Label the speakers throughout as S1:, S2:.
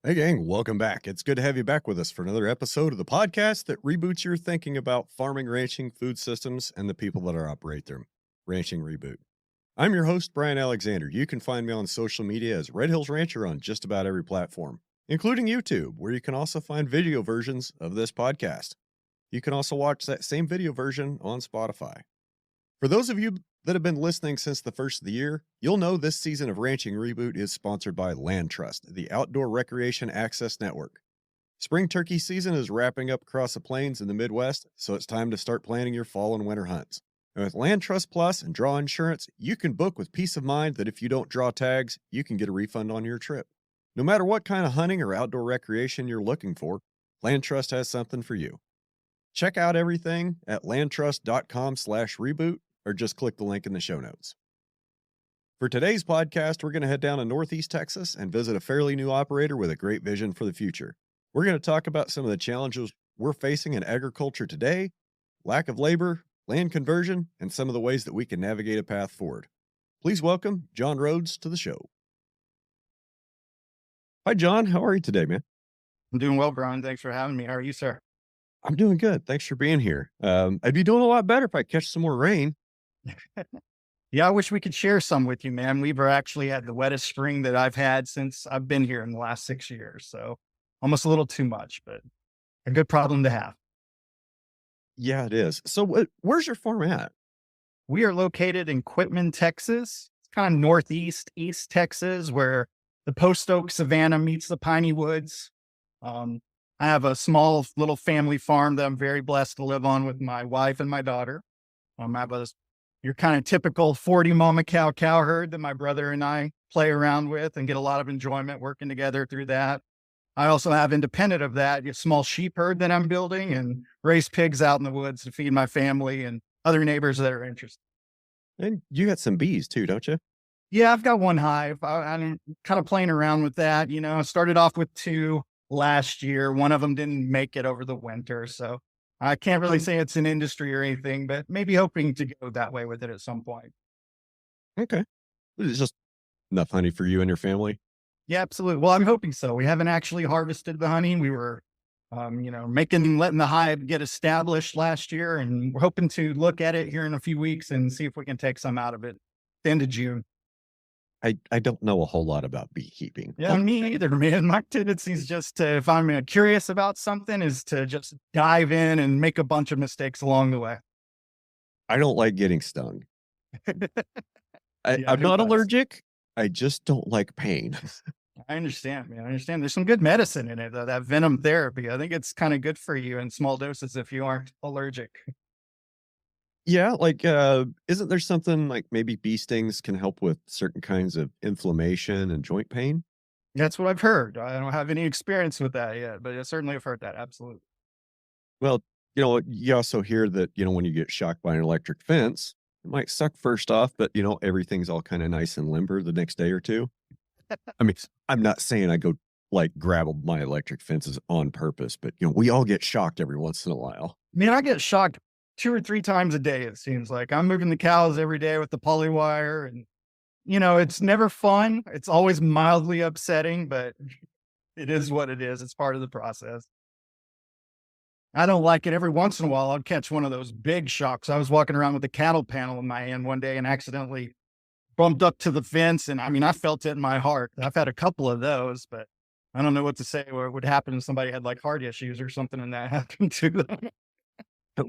S1: Hey, gang, welcome back. It's good to have you back with us for another episode of the podcast that reboots your thinking about farming, ranching, food systems, and the people that are operate them. Ranching Reboot. I'm your host, Brian Alexander. You can find me on social media as Red Hills Rancher on just about every platform, including YouTube, where you can also find video versions of this podcast. You can also watch that same video version on Spotify. For those of you that have been listening since the first of the year, you'll know this season of Ranching Reboot is sponsored by Land Trust, the Outdoor Recreation Access Network. Spring turkey season is wrapping up across the plains in the Midwest, so it's time to start planning your fall and winter hunts. And with Land Trust Plus and Draw Insurance, you can book with peace of mind that if you don't draw tags, you can get a refund on your trip. No matter what kind of hunting or outdoor recreation you're looking for, Land Trust has something for you. Check out everything at landtrust.com/reboot or just click the link in the show notes. For today's podcast, we're going to head down to Northeast Texas and visit a fairly new operator with a great vision for the future. We're going to talk about some of the challenges we're facing in agriculture today, lack of labor, land conversion, and some of the ways that we can navigate a path forward. Please welcome John Rhodes to the show. Hi, John. How are you today, man?
S2: I'm doing well, Brian. Thanks for having me. How are you, sir?
S1: I'm doing good. Thanks for being here. I'd be doing a lot better if I catch some more rain.
S2: Yeah, I wish we could share some with you, man. We've actually had the wettest spring that I've had since I've been here in the last 6 years. So almost a little too much, but a good problem to have.
S1: Yeah, it is. So where's your farm at?
S2: We are located in Quitman, Texas. It's kind of northeast, East Texas, where the post oak savanna meets the piney woods. I have a small little family farm that I'm very blessed to live on with my wife and my daughter. I have your kind of typical 40 mama cow herd that my brother and I play around with and get a lot of enjoyment working together through that. I also have, independent of that, a small sheep herd that I'm building and raise pigs out in the woods to feed my family and other neighbors that are interested.
S1: And you got some bees too, don't you?
S2: Yeah, I've got one hive. I'm kind of playing around with that. I started off with two last year. One of them didn't make it over the winter. So I can't really say it's an industry or anything, but maybe hoping to go that way with it at some point.
S1: Okay. It's just enough honey for you and your family.
S2: Yeah, absolutely. Well, I'm hoping so. We haven't actually harvested the honey. We were, letting the hive get established last year, and we're hoping to look at it here in a few weeks and see if we can take some out of it at the end of June.
S1: I don't know a whole lot about beekeeping.
S2: Yeah, me either, man. My tendency is just to, if I'm curious about something, is to just dive in and make a bunch of mistakes along the way.
S1: I don't like getting stung.
S2: Yeah,
S1: I'm
S2: who
S1: not
S2: does?
S1: allergic. I just don't like pain.
S2: I understand, man. I understand. There's some good medicine in it, though. That venom therapy, I think it's kind of good for you in small doses if you aren't allergic.
S1: Yeah, like isn't there something like maybe bee stings can help with certain kinds of inflammation and joint pain?
S2: That's what I've heard. I don't have any experience with that yet, but I certainly have heard that. Absolutely.
S1: Well, you also hear that, when you get shocked by an electric fence, it might suck first off, but everything's all kind of nice and limber the next day or two. I mean, I'm not saying I go like grab my electric fences on purpose, but we all get shocked every once in a while.
S2: Man, I get shocked 2 or 3 times a day, it seems like. I'm moving the cows every day with the poly wire, and it's never fun. It's always mildly upsetting, but it is what it is. It's part of the process. I don't like it. Every once in a while, I'll catch one of those big shocks. I was walking around with a cattle panel in my hand one day and accidentally bumped up to the fence. And I felt it in my heart. I've had a couple of those, but I don't know what to say where it would happen if somebody had like heart issues or something and that happened to them.
S1: But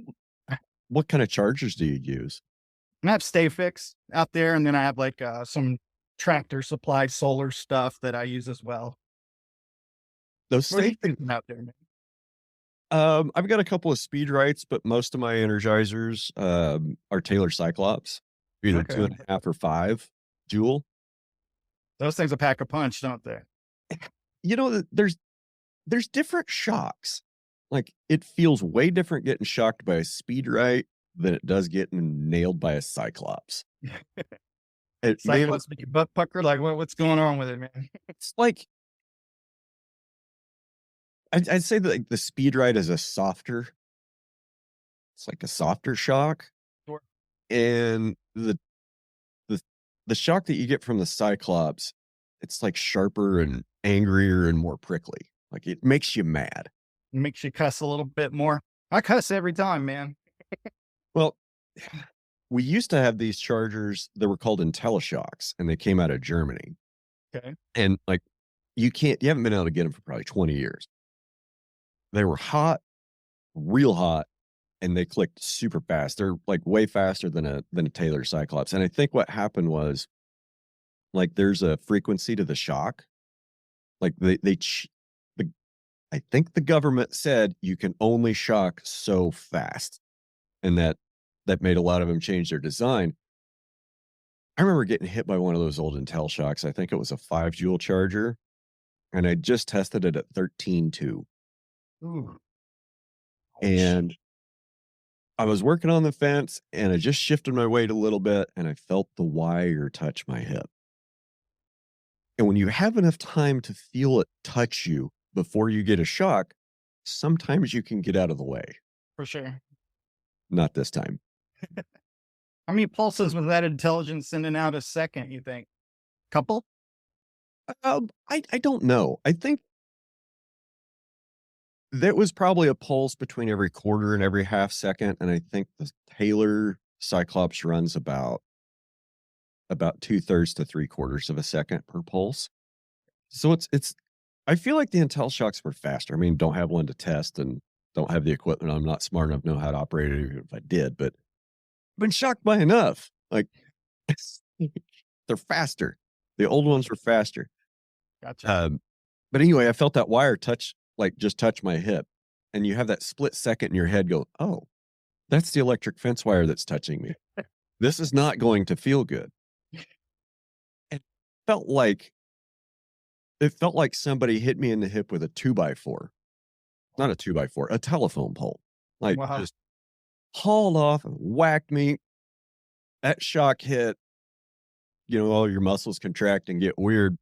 S1: what kind of chargers do you use?
S2: I have Stay Fix out there, and then I have like some tractor supply solar stuff that I use as well.
S1: Those
S2: What are you
S1: stay
S2: thinking out there, man?
S1: I've got a couple of speed rights, but most of my energizers are Taylor Cyclops, either
S2: Okay.
S1: 2.5 or 5 Joule.
S2: Those things will pack a punch, don't they?
S1: There's different shocks. Like it feels way different getting shocked by a speed right than it does getting nailed by a Cyclops.
S2: Cyclops make your butt pucker. Like, what's going on with it, man?
S1: It's like I'd say that like, the speed ride is it's like a softer shock,
S2: Sure.
S1: and the the shock that you get from the Cyclops it's like sharper and angrier and more prickly. Like it makes you mad.
S2: Makes you cuss a little bit more. I cuss every time, man.
S1: Well, we used to have these chargers that were called IntelliShocks, and they came out of Germany.
S2: Okay.
S1: And like you haven't been able to get them for probably 20 years. They were hot, real hot, and they clicked super fast. They're like way faster than a Taylor Cyclops. And I think what happened was like there's a frequency to the shock. Like the I think the government said you can only shock so fast, and that made a lot of them change their design. I remember getting hit by one of those old Intel shocks. I think it was a 5 joule charger, and I just tested it at 13.2.
S2: Ooh. Ouch.
S1: And I was working on the fence, and I just shifted my weight a little bit, and I felt the wire touch my hip. And when you have enough time to feel it touch you before you get a shock, sometimes you can get out of the way.
S2: For sure.
S1: Not this time.
S2: How many pulses was that intelligence sending out a second, you think? Couple?
S1: I don't know. I think that was probably a pulse between every quarter and every half second, and I think the Taylor Cyclops runs about 2/3 to 3/4 of a second per pulse. So it's I feel like the Intel shocks were faster. I mean, don't have one to test and don't have the equipment. I'm not smart enough to know how to operate it even if I did, but I've been shocked by enough. Like they're faster. The old ones were faster.
S2: Gotcha.
S1: But anyway, I felt that wire just touch my hip. And you have that split second in your head go, oh, that's the electric fence wire that's touching me. This is not going to feel good. It felt like somebody hit me in the hip with a 2x4. Not a 2x4, a telephone pole. Like
S2: Wow.
S1: just hauled off and whacked me. That shock hit, all your muscles contract and get weird.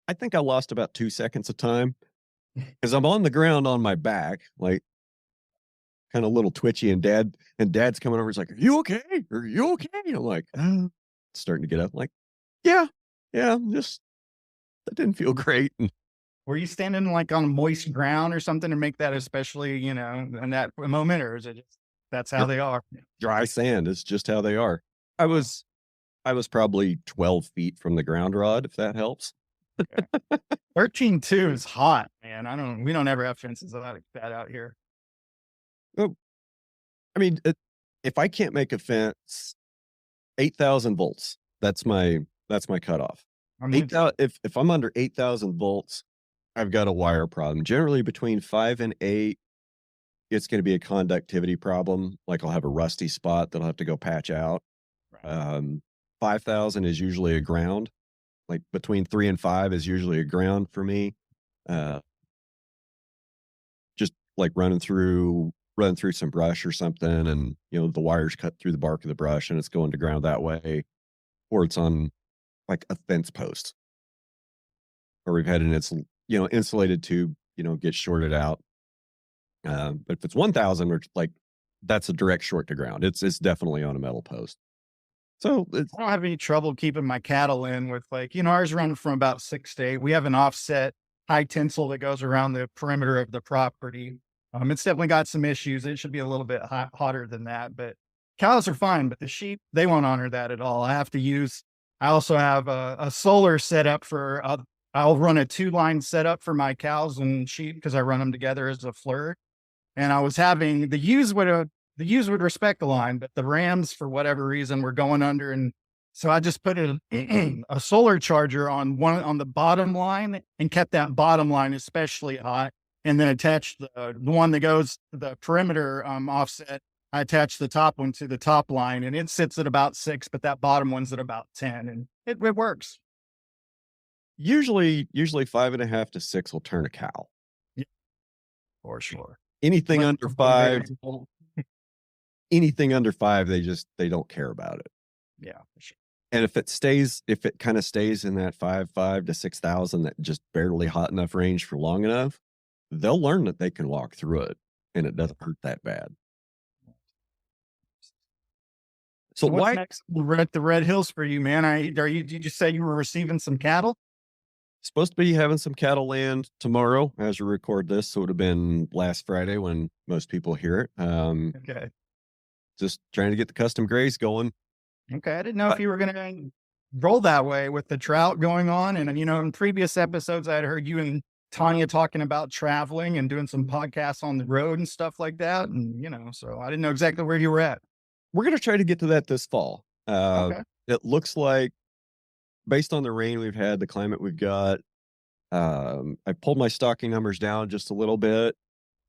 S1: I think I lost about 2 seconds of time because I'm on the ground on my back, like kind of a little twitchy, and dad's coming over. He's like, "Are you okay? Are you okay?" And I'm like, starting to get up. I'm like, yeah, just that didn't feel great. And
S2: Were you standing like on moist ground or something to make that especially, in that moment, or is it just that's how they are?
S1: dry sand is just how they are. I was I was probably 12 feet from the ground rod, if that helps.
S2: Okay. 13.2 is hot, man. We don't ever have fences like that out here.
S1: Oh, I mean, if I can't make a fence, 8,000 volts. That's my cutoff.
S2: I'm
S1: Eight
S2: with you.
S1: thousand. If I'm under 8,000 volts, I've got a wire problem. Generally, between 5 and 8, it's going to be a conductivity problem. Like I'll have a rusty spot that I'll have to go patch out.
S2: Right.
S1: 5,000 is usually a ground. Like between 3 and 5 is usually a ground for me. Uh, just like running through some brush or something, and the wires cut through the bark of the brush, and it's going to ground that way, or it's on like a fence post, or we've had insulated tube get shorted out. But if it's 1,000, or like that's a direct short to ground. It's definitely on a metal post. So it's
S2: I don't have any trouble keeping my cattle in with ours run from about 6 to 8. We have an offset high tensile that goes around the perimeter of the property. It's definitely got some issues. It should be a little bit hotter than that, but cows are fine. But the sheep, they won't honor that at all. I also have a solar setup I'll run a 2-line setup for my cows and sheep because I run them together as a flirt. And I was having the ewes would respect the line, but the rams, for whatever reason, were going under. And so I just put a solar charger on the bottom line and kept that bottom line especially hot. And then attached the one that goes to the perimeter offset. I attached the top one to the top line, and it sits at about 6, but that bottom one's at about 10, and it works.
S1: usually 5.5 to 6 will turn a cow.
S2: Yeah, for sure.
S1: Anything
S2: Unless
S1: under
S2: it's something very
S1: 5,
S2: simple.
S1: they don't care about it.
S2: Yeah, for sure.
S1: And if it kind of stays in that 5 to 6,000, that just barely hot enough range for long enough, they'll learn that they can walk through it and it doesn't hurt that bad. So
S2: So what's
S1: why
S2: next at the Red Hills for you, man? Did you say you were receiving some cattle?
S1: supposed to be having some cattle land tomorrow as we record this. So it would have been last Friday when most people hear it.
S2: Okay.
S1: Just trying to get the custom graze going.
S2: Okay. I didn't know
S1: Uh,
S2: if you were gonna roll that way with the drought going on. And in previous episodes I had heard you and Tanya talking about traveling and doing some podcasts on the road and stuff like that. And so I didn't know exactly where you were at.
S1: we're going to try to get to that this fall.
S2: Okay.
S1: It looks like, based on the rain we've had, the climate we've got, I pulled my stocking numbers down just a little bit,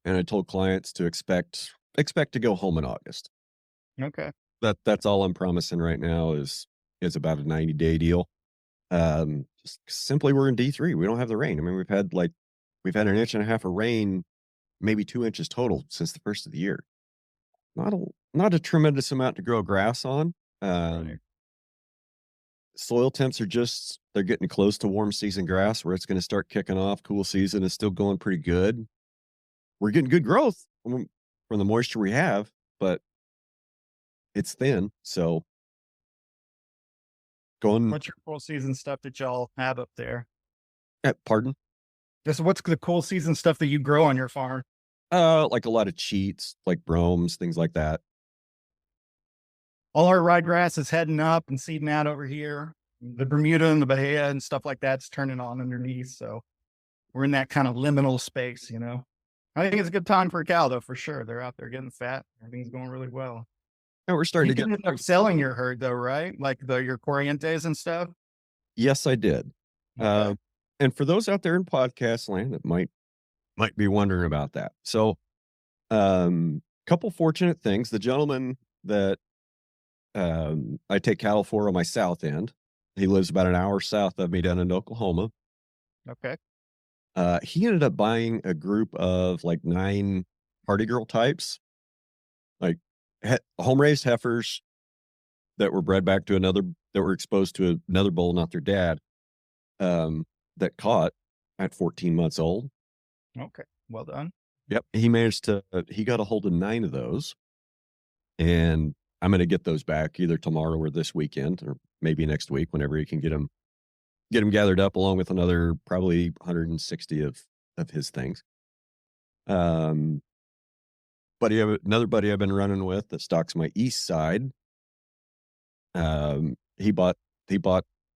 S1: and I told clients to expect to go home in August.
S2: Okay.
S1: That's all I'm promising right now is about a 90-day deal. Just simply we're in D3. We don't have the rain. I mean, we've had an inch and a half of rain, maybe 2 inches total since the first of the year. Not a tremendous amount to grow grass on.
S2: Right.
S1: Soil temps they're getting close to warm season grass where it's going to start kicking off. Cool season is still going pretty good. We're getting good growth from the moisture we have, but it's thin. So going,
S2: What's your cool season stuff that y'all have up there?
S1: pardon,
S2: Just what's the cool season stuff that you grow on your farm?
S1: like a lot of cheats, like bromes, things like that.
S2: All our ryegrass is heading up and seeding out over here. The Bermuda and the Bahia and stuff like that's turning on underneath. So we're in that kind of liminal space. I think it's a good time for a cow, though, for sure. They're out there getting fat. Everything's going really well.
S1: And we're starting
S2: You
S1: to get,
S2: can end up selling your herd, though, right? Like your Corrientes and stuff.
S1: yes, I did.
S2: Okay.
S1: And for those out there in podcast land that might be wondering about that. So, couple fortunate things. The gentleman that I take cattle for on my south end, he lives about an hour south of me down in Oklahoma.
S2: Okay.
S1: He ended up buying a group of like 9 party girl types, like home raised heifers that were bred back to that were exposed to another bull, not their dad, that caught at 14 months old.
S2: Okay. Well done.
S1: Yep. He got a hold of 9 of those, and I'm going to get those back either tomorrow or this weekend, or maybe next week, whenever he can get them gathered up, along with another probably 160 of his things. Another buddy I've been running with that stocks my east side. He bought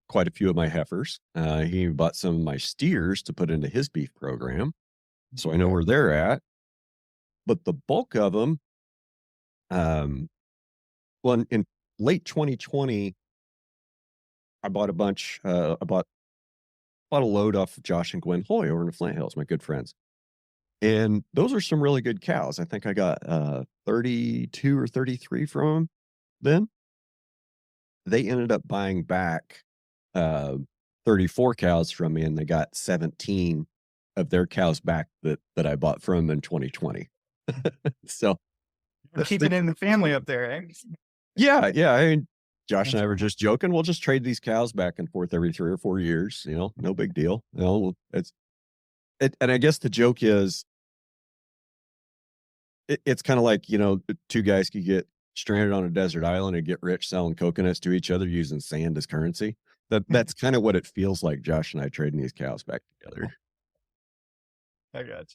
S1: quite a few of my heifers. He bought some of my steers to put into his beef program, so I know
S2: Okay.
S1: where they're at. But the bulk of them, well, in late 2020, I bought a bunch. I bought a load off of Josh and Gwen Hoy over in the Flint Hills, my good friends. And those are some really good cows. I think I got 32 or 33 from them then. They ended up buying back 34 cows from me, and they got 17 of their cows back that I bought from them in 2020. So
S2: Keep it in the family up there, eh?
S1: yeah. I mean, Josh and
S2: That's
S1: I were just joking. We'll just trade these cows back and forth every 3 or 4 years. No big deal. And I guess the joke is, it's kind of like, 2 guys could get stranded on a desert island and get rich selling coconuts to each other using sand as currency. That's kind of what it feels like. Josh and I trading these cows back together.
S2: I got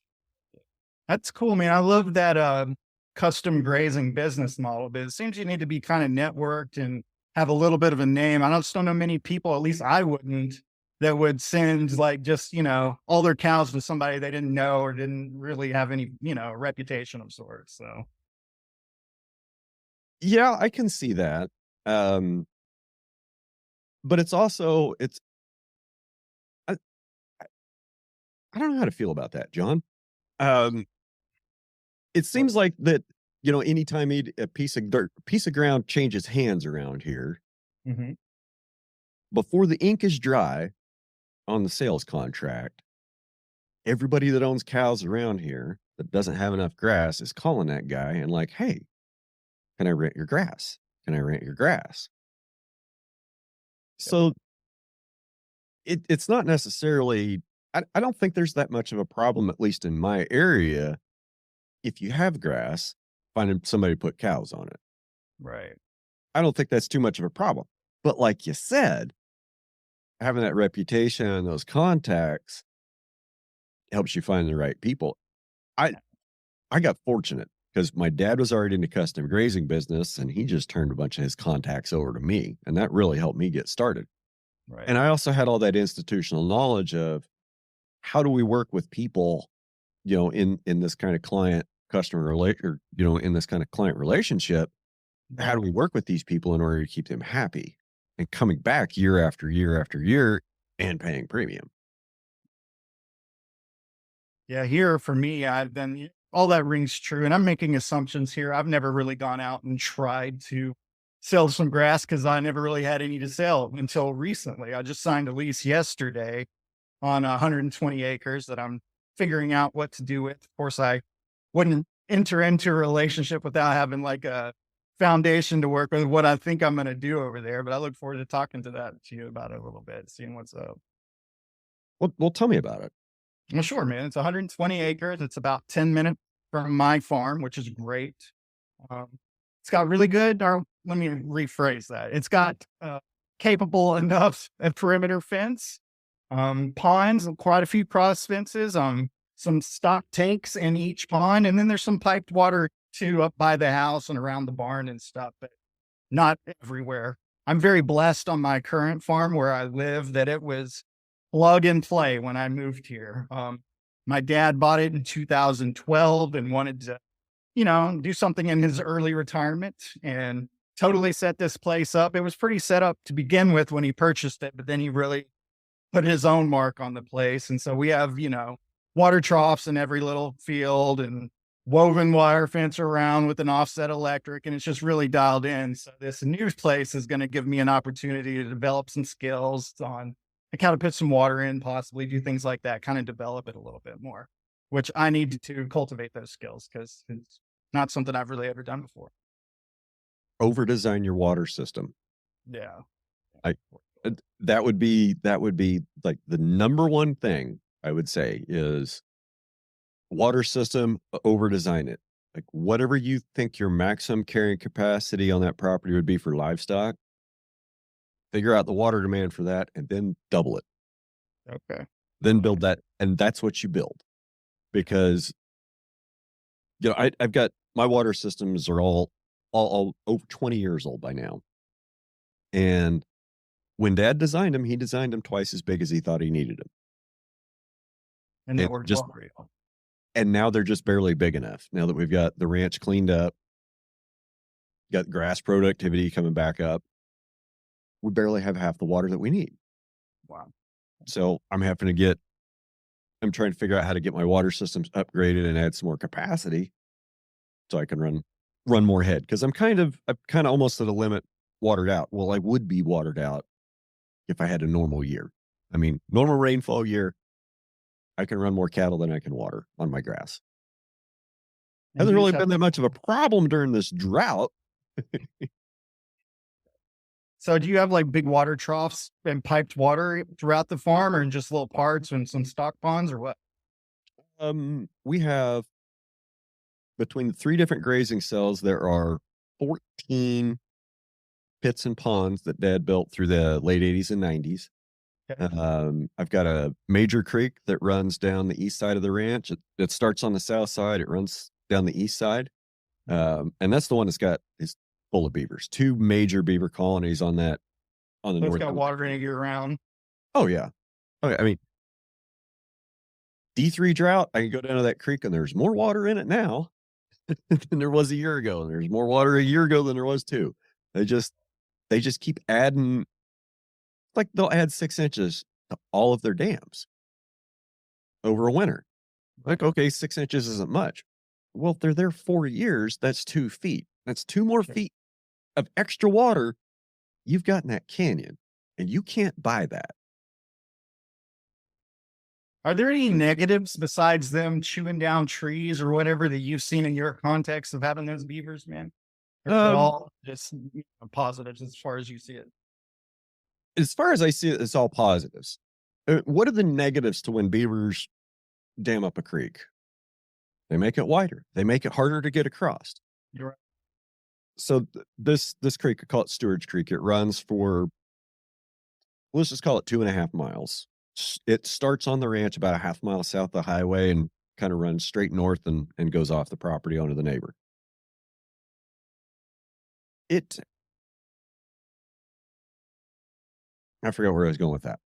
S2: you. That's cool, man. I love that custom grazing business model, but it seems you need to be kind of networked and have a little bit of a name. I just don't know many people, at least I wouldn't, that would send like just, all their cows to somebody they didn't know or didn't really have any, reputation of sorts. So
S1: Yeah, I can see that. But it's also, I, I don't know how to feel about that, John. Um, it
S2: what?
S1: seems like that, anytime a piece of ground changes hands around here,
S2: Mm-hmm.
S1: before the ink is dry on the sales contract, everybody that owns cows around here that doesn't have enough grass is calling that guy and like, hey, can I rent your grass? Can I rent your grass? So it's not necessarily, I don't think there's that much of a problem, at least in my area, if you have grass, finding somebody to put cows on it.
S2: Right.
S1: I don't think that's too much of a problem. But like you said, having that reputation and those contacts helps you find the right people. I I got fortunate because my dad was already in the custom grazing business and he just turned a bunch of his contacts over to me. And that really helped me get started.
S2: Right.
S1: And I also had all that institutional knowledge of how do we work with people, in this kind of client customer relate or, in this kind of client relationship. How
S2: Right.
S1: do we work with these people in order to keep them happy and coming back year after year after year and paying premium?
S2: Yeah, here for me, I've been all that rings true, and I'm making assumptions here. I've never really gone out and tried to sell some grass because I never really had any to sell until recently. I just signed a lease yesterday on 120 acres that I'm figuring out what to do with. Of course, I wouldn't enter into a relationship without having like a foundation to work with what I think I'm going to do over there. But I look forward to talking to you about it a little bit, seeing what's up.
S1: Well, tell me about it.
S2: Well, sure, man. It's 120 acres. It's about 10 minutes from my farm, which is great. Um, it's got really good, or let me rephrase that. It's got capable enough a perimeter fence, ponds, and quite a few cross fences, some stock tanks in each pond. And then there's some piped water too up by the house and around the barn and stuff, but not everywhere. I'm very blessed on my current farm where I live that it was plug and play when I moved here. My dad bought it in 2012 and wanted to, do something in his early retirement and totally set this place up. It was pretty set up to begin with when he purchased it, but then he really put his own mark on the place. And so we have, water troughs in every little field and woven wire fence around with an offset electric. And it's just really dialed in. So this new place is going to give me an opportunity to develop some skills on and kind of put some water in, possibly do things like that, kind of develop it a little bit more, which I need to cultivate those skills because it's not something I've really ever done before.
S1: Over design your water system.
S2: Yeah.
S1: I that would be like the number one thing I would say is water system, over design it. Like whatever you think your maximum carrying capacity on that property would be for livestock, figure out the water demand for that and then double it.
S2: Okay.
S1: Then build that. And that's what you build. Because I've got my water systems are all over 20 years old by now. And when dad designed them, he designed them twice as big as he thought he needed them.
S2: And that
S1: And
S2: worked
S1: just
S2: well for you.
S1: and now they're just barely big enough. Now that we've got the ranch cleaned up, got grass productivity coming back up, we barely have half the water that we need.
S2: Wow.
S1: So I'm trying to figure out how to get my water systems upgraded and add some more capacity so I can run more head. Cause I'm kind of almost at a limit watered out. Well, I would be watered out if I had a normal year. I mean, normal rainfall year, I can run more cattle than I can water on my grass.
S2: And
S1: Hasn't
S2: you
S1: really
S2: just have,
S1: been that much of a problem during this drought.
S2: so do you have like big water troughs and piped water throughout the farm or in just little parts and some stock ponds or what?
S1: We have between the three different grazing cells, there are 14 pits and ponds that dad built through the late 80s and 90s.
S2: Okay.
S1: I've got a major creek that runs down the east side of the ranch. It starts on the south side. It runs down the east side. And that's the one is full of beavers. Two major beaver colonies on the
S2: So it's
S1: north
S2: got
S1: end.
S2: water in it year round.
S1: Oh yeah. Okay. I mean, D3 drought, I can go down to that creek and there's more water in it now than there was a year ago. And there's more water a year ago than there was two. They just keep adding, like they'll add 6 inches to all of their dams over a winter. Like, okay, 6 inches isn't much. Well, if they're there 4 years, that's 2 feet. That's two more
S2: Sure.
S1: feet of extra water you've got in that canyon. And you can't buy that.
S2: Are there any negatives besides them chewing down trees or whatever that you've seen in your context of having those beavers, man? Or is it
S1: Um,
S2: all just positives as far as you see it?
S1: as far as I see it, it's all positives. What are the negatives to when beavers dam up a creek? They make it wider. They make it harder to get across.
S2: You're right.
S1: This creek, I call it Stewart's Creek. It runs for, let's just call it 2.5 miles. It starts on the ranch about a half mile south of the highway and kind of runs straight north and goes off the property onto the neighbor. I forgot where I was going with that.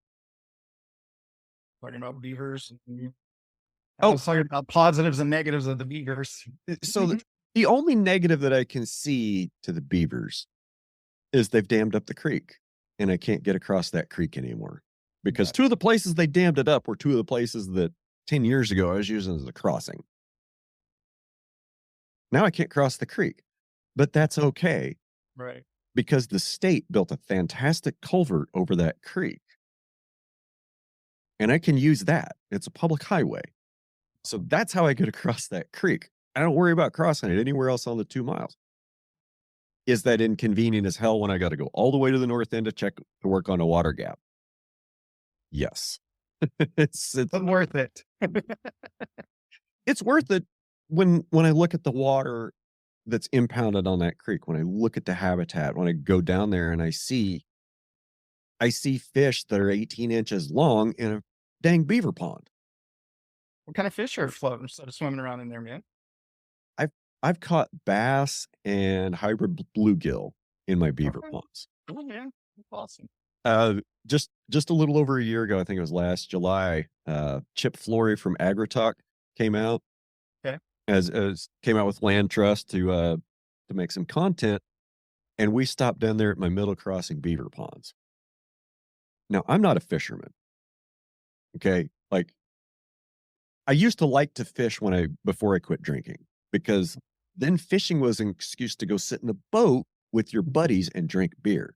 S2: Talking about beavers. I
S1: Oh.
S2: was talking about positives and negatives of the beavers.
S1: So the only negative that I can see to the beavers is they've dammed up the creek, and I can't get across that creek anymore because two of the places they dammed it up were two of the places that 10 years ago I was using as a crossing. Now I can't cross the creek, but that's okay.
S2: Right.
S1: Because the state built a fantastic culvert over that creek. And I can use that. It's a public highway. So that's how I get across that creek. I don't worry about crossing it anywhere else on the 2 miles. Is that inconvenient as hell when I got to go all the way to the north end to work on a water gap? Yes. It's
S2: worth it.
S1: It's worth it when I look at the water that's impounded on that creek, when I look at the habitat, when I go down there and I see fish that are 18 inches long in a dang beaver pond.
S2: What kind of fish are floating instead of swimming around in there, man?
S1: I've caught bass and hybrid bluegill in my beaver ponds.
S2: Oh, yeah. That's awesome.
S1: Just a little over a year ago, I think it was last July, Chip Flory from AgriTalk came out.
S2: Okay.
S1: As came out with Land Trust to make some content, and we stopped down there at my Middle Crossing beaver ponds. Now, I'm not a fisherman. Okay, like I used to like to fish before I quit drinking, because then fishing was an excuse to go sit in a boat with your buddies and drink beer.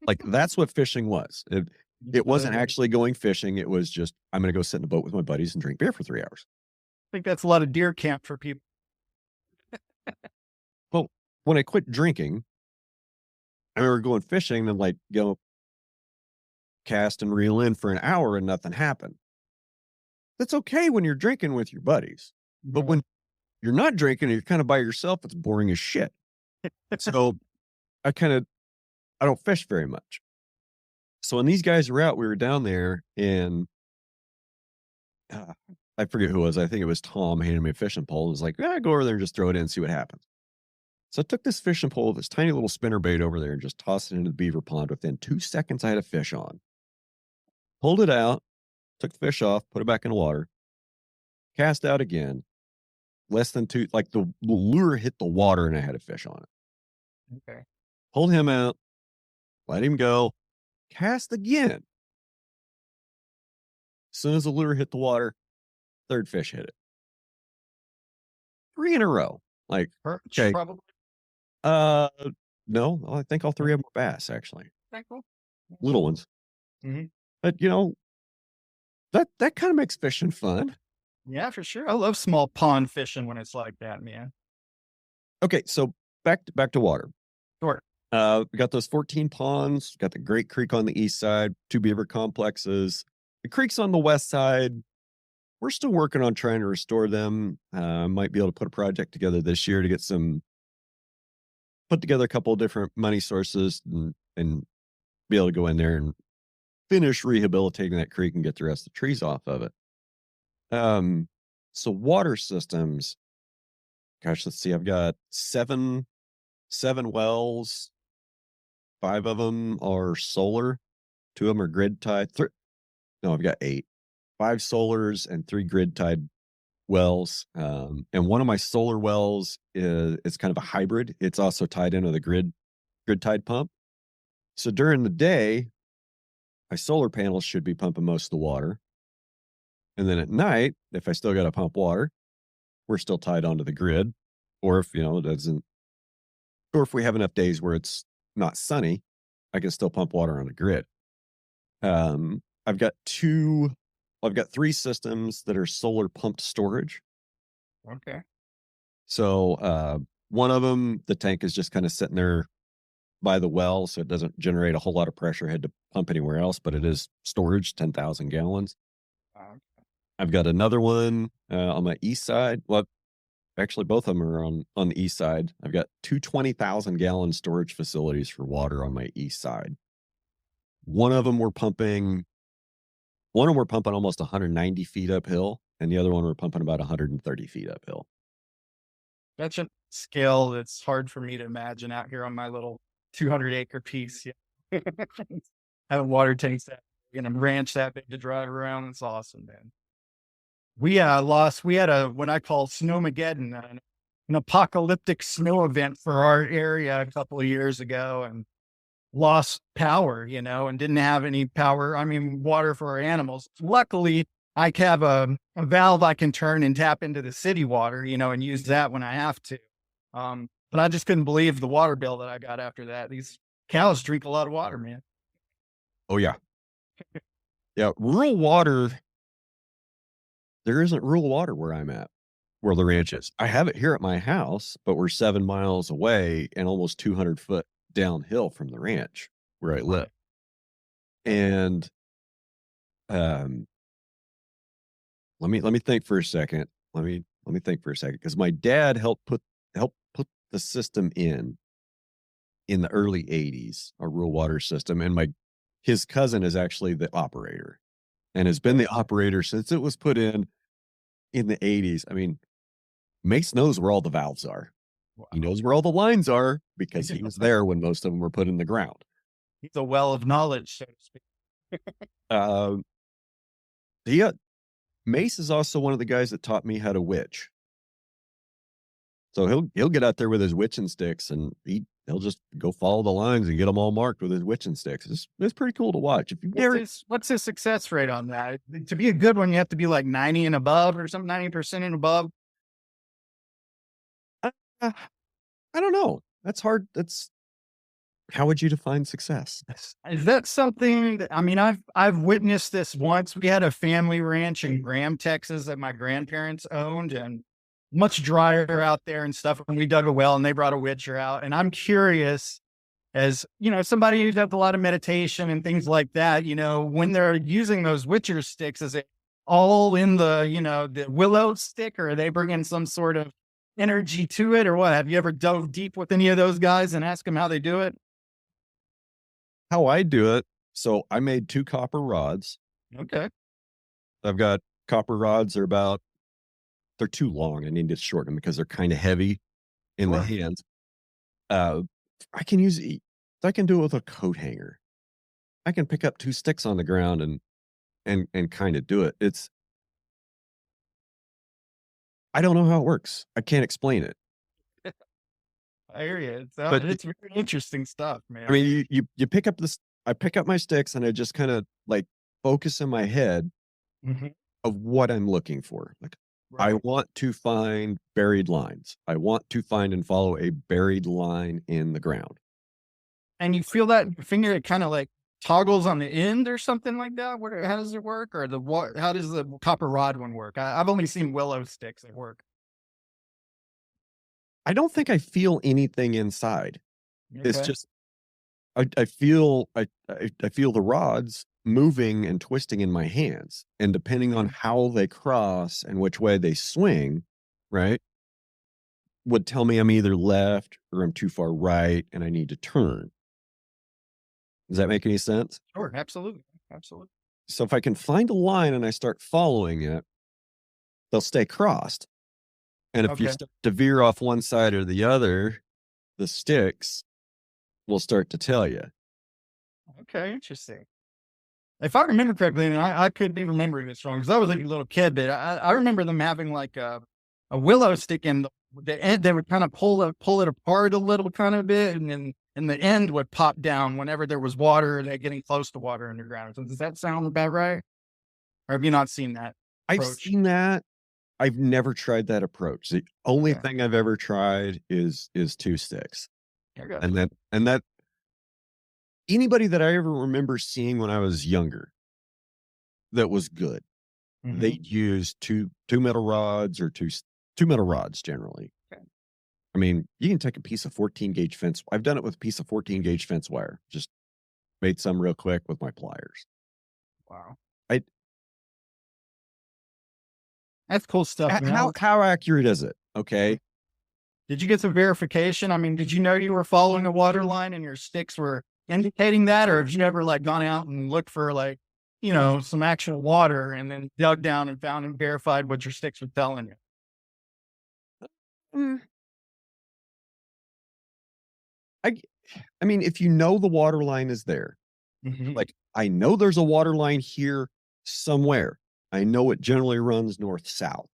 S1: Like that's what fishing was. It wasn't actually going fishing. It was just, I'm going to go sit in a boat with my buddies and drink beer for 3 hours.
S2: I think that's a lot of deer camp for people.
S1: Well, when I quit drinking, I remember going fishing and cast and reel in for an hour and nothing happened. That's okay when you're drinking with your buddies. But when you're not drinking and you're kind of by yourself, it's boring as shit. So I don't fish very much. So when these guys were out, we were down there and I forget who it was. I think it was Tom handed me a fishing pole. It was like, go over there and just throw it in and see what happens. So I took this fishing pole, this tiny little spinner bait over there and just tossed it into the beaver pond. Within 2 seconds, I had a fish on. Pulled it out, took the fish off, put it back in the water, cast out again. Less than two, like the lure hit the water and I had a fish on it.
S2: Okay.
S1: Pulled him out, let him go, cast again. As soon as the lure hit the water, third fish hit it. 3 in a row. Like, okay.
S2: Probably.
S1: No, I think all 3 of them were bass, actually.
S2: Okay, cool.
S1: Little ones.
S2: Mm-hmm.
S1: But that kind of makes fishing fun.
S2: Yeah, for sure. I love small pond fishing when it's like that, man.
S1: Okay, so back to water.
S2: Sure.
S1: We got those 14 ponds, got the Great Creek on the east side, 2 beaver complexes. The creeks on the west side, we're still working on trying to restore them. Might be able to put a project together this year to put together a couple of different money sources and be able to go in there and finish rehabilitating that creek and get the rest of the trees off of it. So water systems, gosh, let's see, I've got seven wells. 5 of them are solar. 2 of them are grid tied. I've got 8. 5 solars and 3 grid tied wells. And one of my solar wells it's kind of a hybrid. It's also tied into the grid tied pump. So during the day, my solar panels should be pumping most of the water. And then at night, if I still got to pump water, we're still tied onto the grid. Or if, it doesn't, or if we have enough days where it's not sunny, I can still pump water on the grid. I've got 3 systems that are solar pumped storage.
S2: Okay.
S1: So, one of them, the tank is just kind of sitting there by the well, so it doesn't generate a whole lot of pressure head to pump anywhere else, but it is storage, 10,000 gallons.
S2: Okay.
S1: I've got another one on my east side. Well, Actually, both of them are on the east side. I've got two 20,000-gallon storage facilities for water on my east side. One of them we're pumping almost 190 feet uphill, and the other one we're pumping about 130 feet uphill.
S2: That's a scale that's hard for me to imagine out here on my little 200-acre piece. Yeah. Having water tanks that big and a ranch that big to drive around. It's awesome, man. We had a what I call Snowmageddon, an apocalyptic snow event for our area a couple of years ago, and lost power, and didn't have any power. I mean, water for our animals. Luckily, I have a valve I can turn and tap into the city water, and use that when I have to. But I just couldn't believe the water bill that I got after that. These cows drink a lot of water, man.
S1: Oh, yeah. Yeah, rural water, there isn't rural water where I'm at, where the ranch is. I have it here at my house, but we're 7 miles away and almost 200 foot downhill from the ranch where I live. And, um, let me think for a second. Let me think for a second, because my dad helped put the system in the early 80s, a rural water system, and his cousin is actually the operator and has been the operator since it was put in the 80s. I mean, Mace knows where all the valves are.
S2: Wow.
S1: He knows where all the lines are because he was there when most of them were put in the ground.
S2: He's a well of knowledge, so to speak.
S1: Um, he, Mace is also one of the guys that taught me how to witch. So he'll get out there with his witching sticks, and he'll just go follow the lines and get them all marked with his witching sticks. It's pretty cool to watch. If you
S2: What's his success rate on that? To be a good one, you have to be like 90 and above or something, 90% and above.
S1: uh, I don't know. That's hard. How would you define success?
S2: Is that something that, I mean, I've witnessed this once. We had a family ranch in Graham, Texas that my grandparents owned, and much drier out there and stuff. And we dug a well and they brought a witcher out. And I'm curious, as somebody who does a lot of meditation and things like that, when they're using those witcher sticks, is it all in the willow stick, or are they bringing some sort of energy to it, or what? Have you ever dove deep with any of those guys and ask them how they do it?
S1: How I do it. So I made 2 copper rods.
S2: Okay.
S1: I've got copper rods. They're too long. I need to shorten them because they're kind of heavy in the
S2: Sure.
S1: hands. Uh, I can do it with a coat hanger. I can pick up 2 sticks on the ground and kind of do it. I don't know how it works. I can't explain it.
S2: I hear you.
S1: But
S2: It's very interesting stuff,
S1: I
S2: man.
S1: mean, you pick up I pick up my sticks and I just kind of like focus in my head
S2: Mhm.
S1: of what I'm looking for. Like, I
S2: Right.
S1: want to find buried lines. I want to find and follow a buried line in the ground.
S2: And you feel that in your finger, it kind of like toggles on the end or something like that? How does it work? Or how does the copper rod one work? I've only seen willow sticks that work.
S1: I don't think I feel anything inside. It's
S2: Okay.
S1: just I feel the rods moving and twisting in my hands, and depending on how they cross and which way they swing, right, would tell me I'm either left or I'm too far right and I need to turn. Does that make any sense?
S2: Sure. Absolutely. Absolutely.
S1: So if I can find a line and I start following it, they'll stay crossed. And if you
S2: Okay.
S1: start to veer off one side or the other, the sticks will start to tell you.
S2: Okay. Interesting. If I remember correctly, and I could be remembering this wrong because I was like a little kid, but I remember them having like a willow stick, and the end they would kind of pull it apart a little kind of bit, and then the end would pop down whenever there was water, they getting close to water underground. So does that sound about right? Or have you not seen that
S1: I've
S2: approach?
S1: seen that. I've never tried that approach. The only
S2: Okay,
S1: thing I've ever tried is 2 sticks.
S2: I got
S1: And
S2: you.
S1: that anybody that I ever remember seeing when I was younger that was good,
S2: Hmm.
S1: they'd use two metal rods or 2 metal rods generally.
S2: Okay.
S1: I mean, you can take a piece of 14 gauge fence. I've done it with a piece of 14 gauge fence wire. Just made some real quick with my pliers.
S2: Wow,
S1: I
S2: that's cool stuff, man.
S1: how accurate is it? Okay.
S2: Did you get some verification? I mean, did you know you were following a water line and your sticks were indicating that? Or have you ever like gone out and looked for like, some actual water and then dug down and found and verified what your sticks were telling you?
S1: Mm, I, g- I mean, if you know the water line is there,
S2: Mhm.
S1: like I know there's a water line here somewhere. I know it generally runs north south.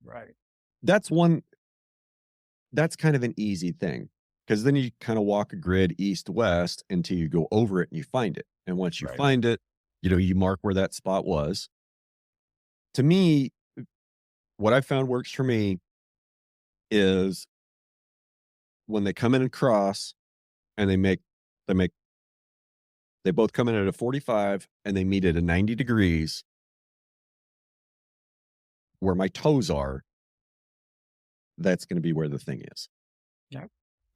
S2: Right.
S1: That's one, that's kind of an easy thing because then you kind of walk a grid east west until you go over it and you find it. And once you
S2: Right.
S1: find it, you mark where that spot was. To me, what I found works for me is when they come in and cross and they make they both come in at a 45 and they meet at a 90 degrees where my toes are, that's going to be where the thing is.
S2: Yeah.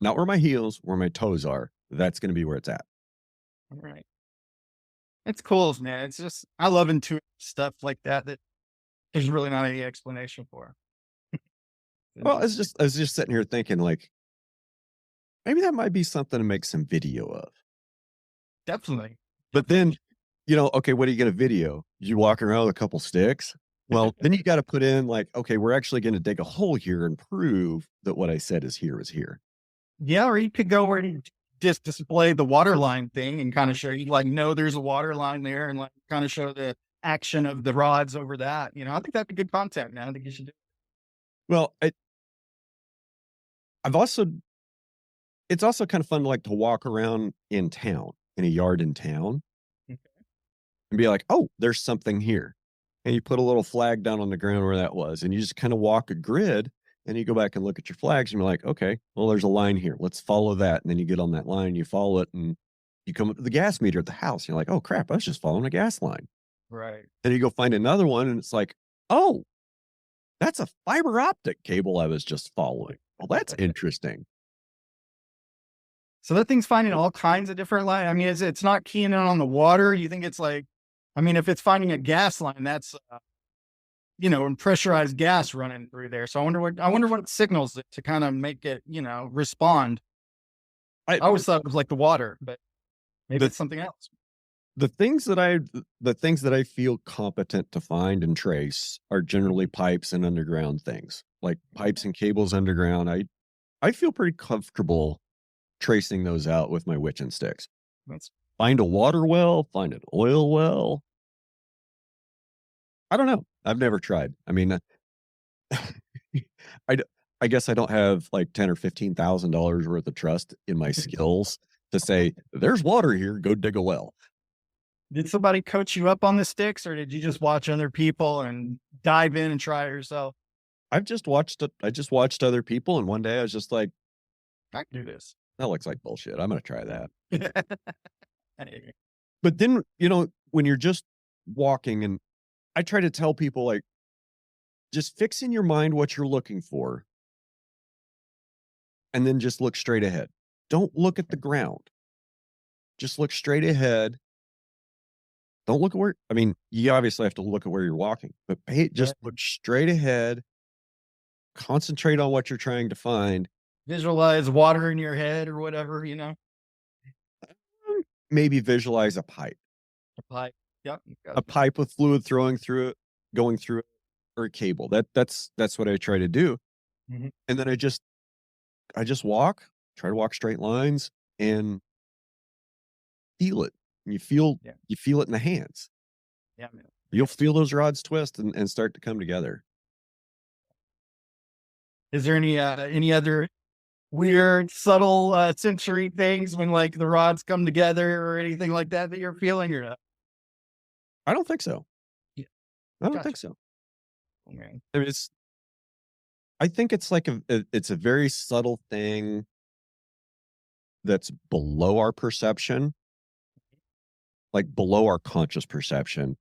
S1: Not where my heels, where my toes are. That's going to be where it's at.
S2: All right. It's cool, man. It's just I love intuitive stuff like that that there's really not any explanation for. It's
S1: Well,
S2: interesting.
S1: I was just sitting here thinking like maybe that might be something to make some video of.
S2: Definitely.
S1: But
S2: Definitely.
S1: then, okay, what are you going to video? You walking around with a couple sticks? Well, then you got to put in like, okay, we're actually going to dig a hole here and prove that what I said is here is here.
S2: Yeah, or you could go where you just display the water line thing and kind of show you like, no, there's a water line there and like kind of show the action of the rods over that. I think that'd be good content, man. I think you should do
S1: Well, I've also it's also kind of fun like to walk around in town in a yard in town
S2: it.
S1: and be like, oh, there's something here. And you put a little flag down on the ground where that was. And you just kind of walk a grid and you go back and look at your flags and you're like, okay, well, there's a line here. Let's follow that. And then you get on that line, you follow it, and you come up to the gas meter at the house. You're like, oh crap, I was just following a gas line.
S2: Right.
S1: Then you go find another one and it's like, oh, that's a fiber optic cable I was just following. Well, that's interesting.
S2: So that thing's finding all kinds of different line. I mean, it's not keying in on the water. You think it's like, I mean, if it's finding a gas line, that's and pressurized gas running through there. So I wonder what it signals it to kind of make it, respond.
S1: I
S2: I always thought it was like the water, but maybe
S1: the
S2: it's something else.
S1: the things that I feel competent to find and trace are generally pipes and underground things. Like pipes and cables underground. I feel pretty comfortable tracing those out with my witch and sticks.
S2: That's
S1: Find a water well, find an oil well. I don't know. I've never tried. I mean, I d- I guess I don't have like 10 or $15,000 worth of trust in my skills to say there's water here, go dig a well.
S2: Did somebody coach you up on the sticks, or did you just watch other people and dive in and try it yourself?
S1: I just watched other people and one day I was just like,
S2: I can do this.
S1: that looks like bullshit. I'm going to try that.
S2: Anyway,
S1: But then, when you're just walking and I try to tell people like just fix in your mind what you're looking for and then just look straight ahead. Don't look at the ground. Just look straight ahead. Don't look at where, I mean, you obviously have to look at where you're walking, but
S2: yeah.
S1: just look straight ahead, concentrate on what you're trying to find.
S2: Visualize water in your head or whatever.
S1: Maybe visualize
S2: A pipe. Yep.
S1: a pipe with fluid throwing through it, going through it, or a cable. That's what I try to do.
S2: Mhm.
S1: And then I just try to walk straight lines and feel it. And
S2: Yeah.
S1: you feel it in the hands.
S2: Yeah, man.
S1: You'll feel those rods twist and start to come together.
S2: Is there any other weird, subtle, sensory things when like the rods come together or anything like that that you're feeling or not?
S1: I don't think so.
S2: Yeah.
S1: I don't
S2: Gotcha.
S1: think so.
S2: Okay.
S1: I mean, I think it's like it's a very subtle thing that's below our perception, like below our conscious perception,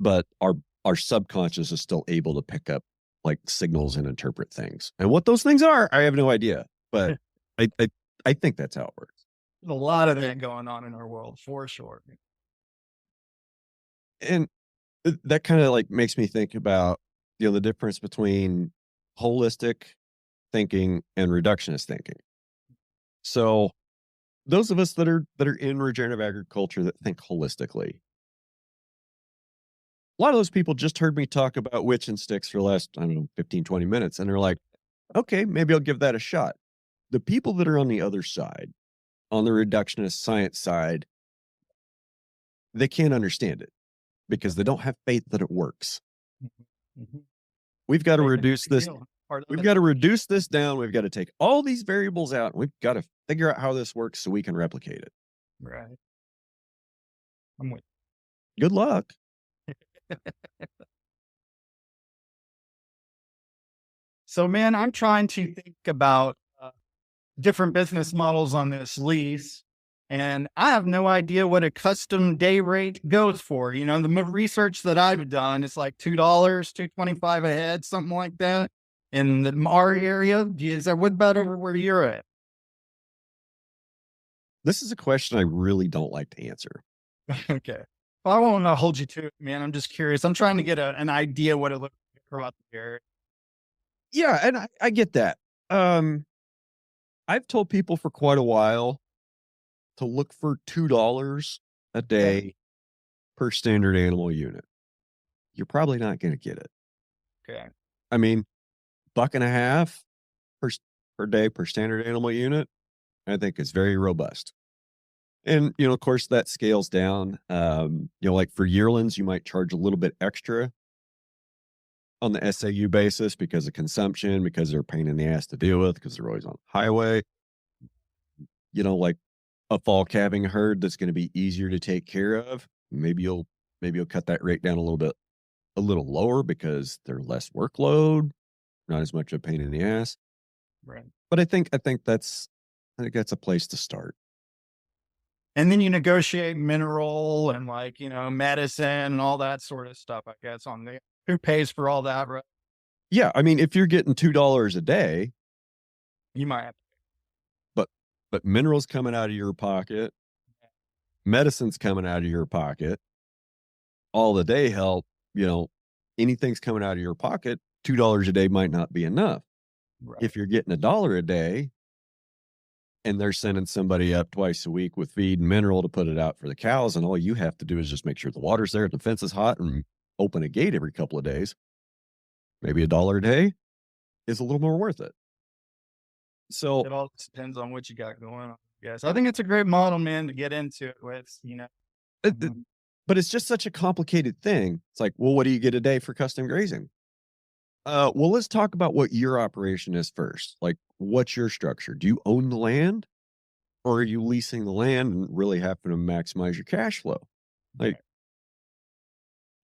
S1: but our subconscious is still able to pick up like signals and interpret things. And what those things are, I have no idea. But I I, I think that's how it works.
S2: There's a lot of that going on in our world for sure.
S1: And that kind of like makes me think about the difference between holistic thinking and reductionist thinking. So those of us that are in regenerative agriculture that think holistically, a lot of those people just heard me talk about witch and sticks for the last, I don't know, 15, 20 minutes. And they're like, okay, maybe I'll give that a shot. The people that are on the other side, on the reductionist science side, they can't understand it because they don't have faith that it works.
S2: Mhm.
S1: We've got to
S2: Faith in
S1: reduce
S2: the
S1: this.
S2: deal, part of
S1: We've
S2: it.
S1: got to reduce this down. We've got to take all these variables out and we've got to figure out how this works so we can replicate it.
S2: Right. I'm with
S1: Good luck.
S2: So, man, I'm trying to think about different business models on this lease, and I have no idea what a custom day rate goes for. You know, the research that I've done, it's like $2, $2.25 a head, something like that. In the our area, is that what about over where you're at?
S1: This is a question I really don't like to answer.
S2: Okay. Well, I won't hold you to it, man. I'm just curious. I'm trying to get an idea what it looks like throughout the area.
S1: Yeah, and I get that. I've told people for quite a while to look for $2 a day per standard animal unit. You're probably not going to get it.
S2: Okay.
S1: I mean, buck and a half per, per day per standard animal unit, I think is very robust. And, of course, that scales down. Like for yearlings, you might charge a little bit extra on the SAU basis because of consumption, because they're a pain in the ass to deal with, because they're always on the highway. Like a fall calving herd that's going to be easier to take care of. Maybe you'll cut that rate down a little lower because they're less workload, not as much of a pain in the ass.
S2: Right.
S1: But I think that's a place to start.
S2: And then you negotiate mineral and medicine and all that sort of stuff, I guess, on the who pays for all that, right?
S1: Yeah, I mean, if you're getting $2 a day,
S2: You might have
S1: but minerals coming out of your pocket, medicine's coming out of your pocket, all the day help, anything's coming out of your pocket, $2 a day might not be enough.
S2: right.
S1: If you're getting $1 a day and they're sending somebody up twice a week with feed and mineral to put it out for the cows, and all you have to do is just make sure the water's there, the fence is hot, and open a gate every couple of days, maybe $1 a day is a little more worth it. So
S2: It all depends on what you got going on. Yes, I think it's a great model, man, to get into it with.
S1: it- but it's just such a complicated thing. It's like, well, what do you get a day for custom grazing? Well, let's talk about what your operation is first. Like, what's your structure? Do you own the land, or are you leasing the land and really having to maximize your cash flow? Like,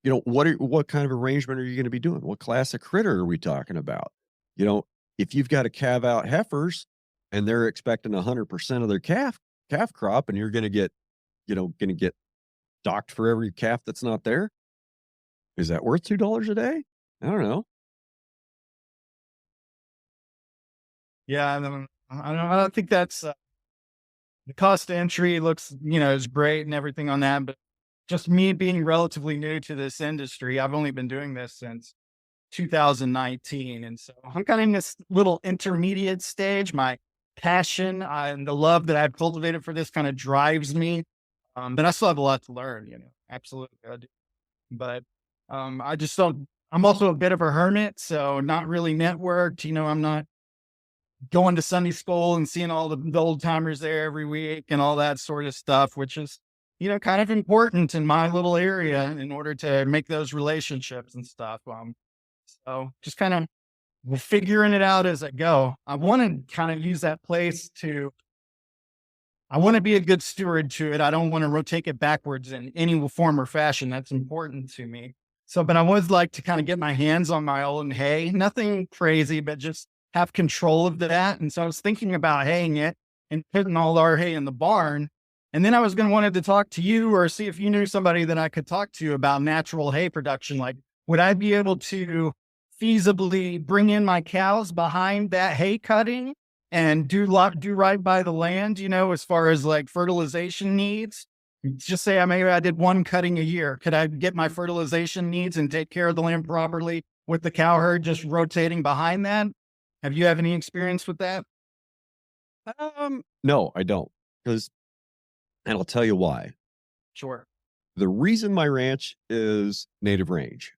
S1: what kind of arrangement are you going to be doing? What class of critter are we talking about? If you've got to calve out heifers and they're expecting 100% of their calf crop, and you're going to get docked for every calf that's not there, is that worth $2 a day? I don't know.
S2: Yeah, I don't think that's the cost of entry looks, is great and everything on that, but just me being relatively new to this industry, I've only been doing this since 2019, and so I'm kind of in this little intermediate stage. My passion and the love that I've cultivated for this kind of drives me, but I still have a lot to learn. Absolutely, I do. But I just don't. I'm also a bit of a hermit, so not really networked. I'm not going to Sunday school and seeing all the old timers there every week and all that sort of stuff, which is, kind of important in my little area in order to make those relationships and stuff. So just kind of figuring it out as I go. I want to kind of use that place I want to be a good steward to it. I don't want to take it backwards in any form or fashion. That's important to me. So, but I would like to kind of get my hands on my own hay, nothing crazy, but just have control of that. And so I was thinking about haying it and putting all our hay in the barn. And then I was going to wanted to talk to you or see if you knew somebody that I could talk to about natural hay production. Like, would I be able to feasibly bring in my cows behind that hay cutting and do right by the land, as far as like fertilization needs? Just say maybe I did one cutting a year. Could I get my fertilization needs and take care of the land properly with the cow herd just rotating behind that? Have you have any experience with that?
S1: No, I don't. Because, and I'll tell you why.
S2: Sure.
S1: The reason my ranch is native range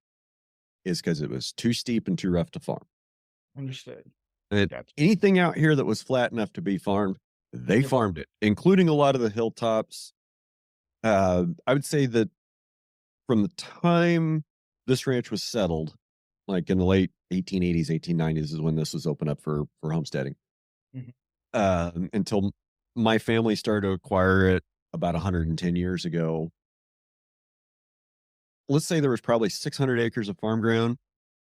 S1: is because it was too steep and too rough to farm.
S2: Understood.
S1: And
S2: Gotcha.
S1: anything out here that was flat enough to be farmed, they
S2: Yep.
S1: farmed it, including a lot of the hilltops. I would say that from the time this ranch was settled, like in the late 1880s, 1890s is when this was opened up for homesteading,
S2: Mhm.
S1: until my family started to acquire it about 110 years ago. Let's say there was probably 600 acres of farm ground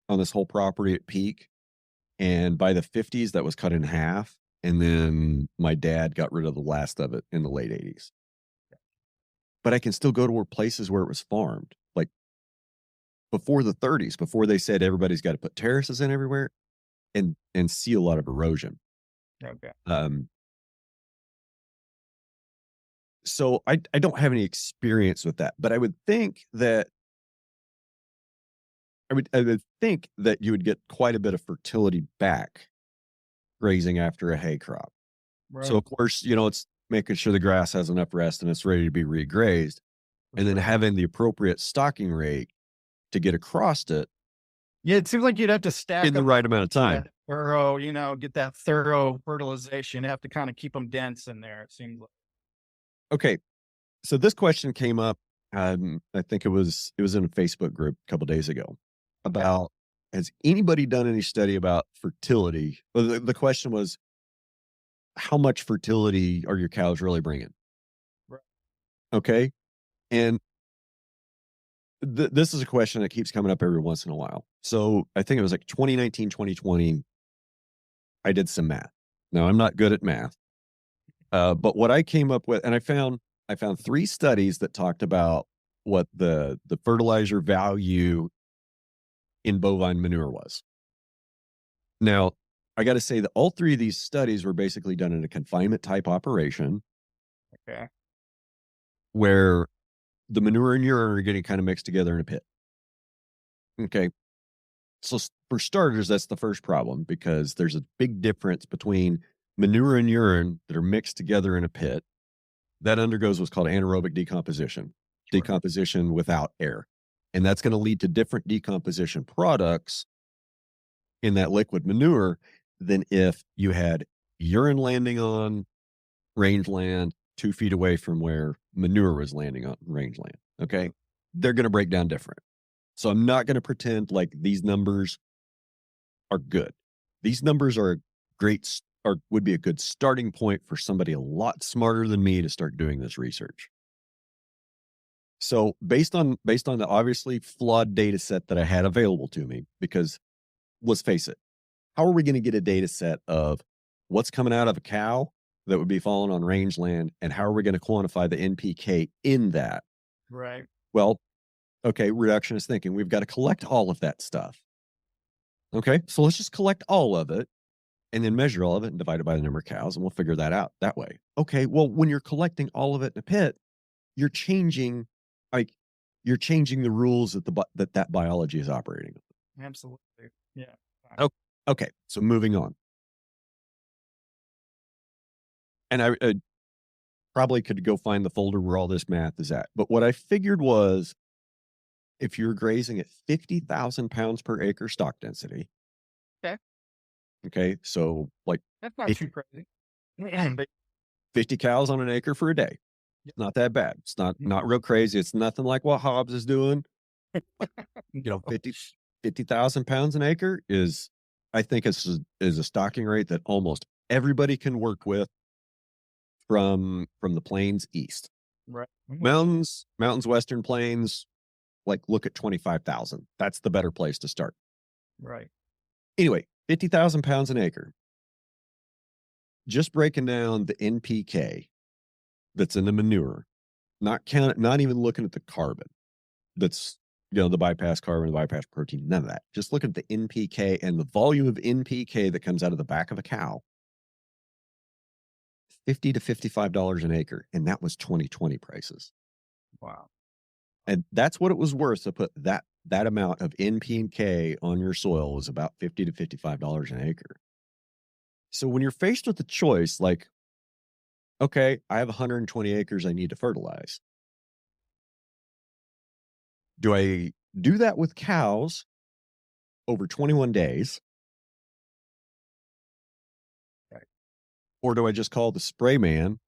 S1: on this whole property at peak. And by the 50s, that was cut in half. And then my dad got rid of the last of it in the late 80s. But I can still go to places where it was farmed, like before the 30s, before they said everybody's got to put terraces in everywhere, and see a lot of erosion.
S2: Okay.
S1: Um, so I don't have any experience with that, but I would think that you would get quite a bit of fertility back grazing after a hay crop. So
S2: Right.
S1: of course, it's making sure the grass has enough rest and it's ready to be regrazed,
S2: For
S1: and then
S2: sure.
S1: having the appropriate stocking rate to get across it
S2: Yeah, it seems like you'd have to stack
S1: in the
S2: them
S1: right amount of time.
S2: that thorough, get that thorough fertilization. You have to kind of keep them dense in there, it seems like.
S1: Okay, so this question came up. I think it was in a Facebook group a couple days ago
S2: Okay.
S1: about, has anybody done any study about fertility? Well, the question was, how much fertility are your cows really bringing?
S2: Right.
S1: Okay, and this is a question that keeps coming up every once in a while. So I think it was like 2019, 2020. I did some math. Now I'm not good at math, but what I came up with, and I found three studies that talked about what the fertilizer value in bovine manure was. Now, I got to say that all three of these studies were basically done in a confinement type operation
S2: Okay.
S1: where the manure and urine are getting kind of mixed together in a pit. Okay. So for starters, that's the first problem because there's a big difference between manure and urine that are mixed together in a pit that undergoes what's called anaerobic decomposition,
S2: Sure.
S1: decomposition without air. And that's going to lead to different decomposition products in that liquid manure than if you had urine landing on rangeland 2 feet away from where manure was landing on rangeland. Okay. They're going to break down different. So I'm not going to pretend like these numbers are good. These numbers are or would be a good starting point for somebody a lot smarter than me to start doing this research. So based on the obviously flawed data set that I had available to me, because let's face it, how are we going to get a data set of what's coming out of a cow that would be falling on rangeland, and how are we going to quantify the NPK in that?
S2: Right.
S1: Well, okay, reductionist thinking. We've got to collect all of that stuff. Okay, so let's just collect all of it and then measure all of it and divide it by the number of cows, and we'll figure that out that way. Okay, well, when you're collecting all of it in a pit, you're changing, like, you're changing the rules that biology is operating
S2: Absolutely. Yeah.
S1: on. Okay, so moving on, and I probably could go find the folder where all this math is at. But what I figured was, if you're grazing at 50,000 pounds per acre stock density,
S2: Okay.
S1: okay, so like
S2: That's not too
S1: 50
S2: crazy. But
S1: 50 cows on an acre for a day.
S2: yeah.
S1: It's not that bad. It's not
S2: Mhm.
S1: not real crazy. It's nothing like what Hobbs is doing. But,
S2: No.
S1: 50,000 pounds an acre is, I think, is a stocking rate that almost everybody can work with from the plains east.
S2: Right.
S1: Mountains, western plains, like look at 25,000. That's the better place to start.
S2: Right.
S1: Anyway, 50,000 pounds an acre. Just breaking down the NPK that's in the manure, not even looking at the carbon that's, the bypass carbon, the bypass protein, none of that. Just look at the NPK and the volume of NPK that comes out of the back of a cow. $50 to $55 an acre, and that was 2020 prices.
S2: Wow.
S1: And that's what it was worth to put that amount of NPK on your soil, was about $50 to $55 an acre. So when you're faced with the choice, like, okay, I have 120 acres I need to fertilize. Do I do that with cows over 21 days,
S2: Right.
S1: or do I just call the spray man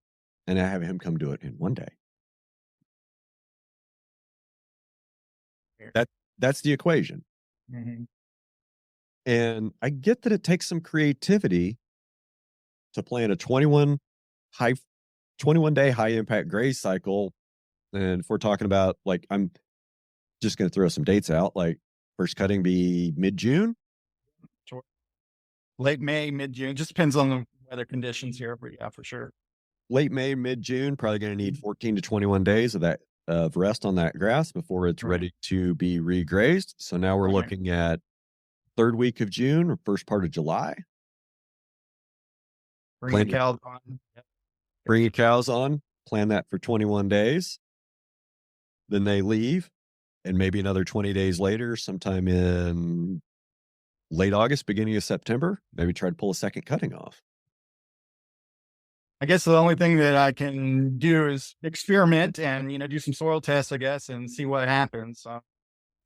S1: and I have him come do it in 1 day?
S2: Here.
S1: That that's the equation.
S2: Mhm.
S1: And I get that it takes some creativity to plan a high 21 day high impact graze cycle. And if we're talking about, like, I'm just going to throw some dates out, like first cutting be mid-June,
S2: Sure. Late May, mid-June, just depends on the weather conditions here, but yeah, for sure.
S1: late May, mid-June, probably going to need
S2: Mhm.
S1: 14 to 21 days of that of rest on that grass before it's
S2: Right,
S1: ready to be regrazed. So now we're
S2: right.
S1: looking at third week of June or first part of July.
S2: Bring the
S1: Plan your
S2: cows on. Yep.
S1: bring your cows on, plan that for 21 days, then they leave, and maybe another 20 days later, sometime in late August, beginning of September, maybe try to pull a second cutting off.
S2: I guess the only thing that I can do is experiment and, do some soil tests, I guess, and see what happens. So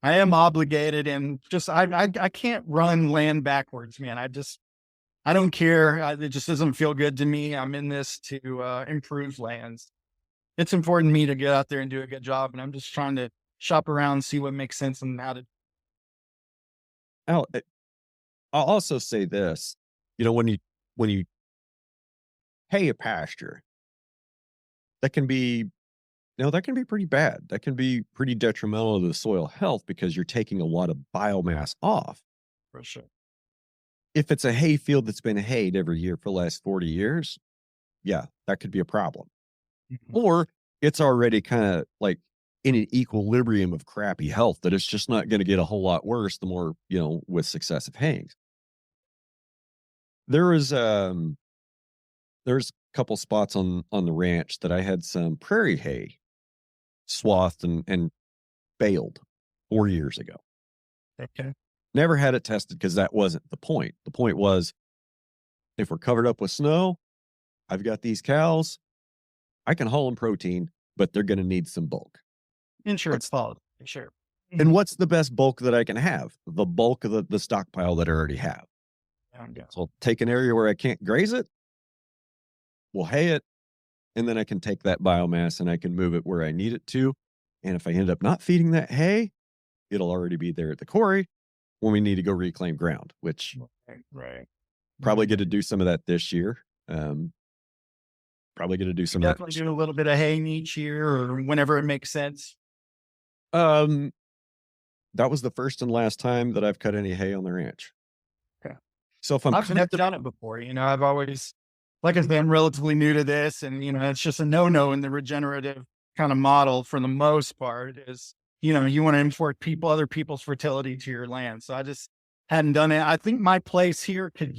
S2: I am obligated and just I can't run land backwards, man. I don't care. It just doesn't feel good to me. I'm in this to improve lands. It's important to me to get out there and do a good job, and I'm just trying to shop around, see what makes sense and how to.
S1: Now, I'll also say this, when you hay a pasture, that can be that can be pretty bad. That can be pretty detrimental to the soil health because you're taking a lot of biomass off.
S2: For sure.
S1: If it's a hay field that's been hayed every year for the last 40 years, yeah, that could be a problem.
S2: Mhm.
S1: Or it's already kind of like in an equilibrium of crappy health that it's just not going to get a whole lot worse the more, with successive hayings. There was there's a couple spots on the ranch that I had some prairie hay swathed and baled 4 years ago.
S2: Okay.
S1: Never had it tested because that wasn't the point. The point was, if we're covered up with snow, I've got these cows, I can haul them protein, but they're gonna need some bulk.
S2: Insurance
S1: What's
S2: policy. Sure.
S1: and
S2: Mhm.
S1: what's the best bulk that I can have? The bulk of the stockpile that I already have.
S2: There we go.
S1: So I'll take an area where I can't graze it, we'll hay it, and then I can take that biomass and I can move it where I need it to. And if I end up not feeding that hay, it'll already be there at the quarry when we need to go reclaim ground, which
S2: Right. Right.
S1: probably get
S2: Mhm.
S1: to do some of that this year. Um, Probably gonna do
S2: We
S1: some of that
S2: definitely do a little bit of haying each year or whenever it makes sense.
S1: um, that was the first and last time that I've cut any hay on the ranch.
S2: Okay.
S1: So if I'm
S2: I've
S1: cutting
S2: never done it before. I've always, like I said, I'm relatively new to this, and it's just a no-no in the regenerative kind of model for the most part. Is you want to import other people's fertility to your land. So I just hadn't done it. I think my place here could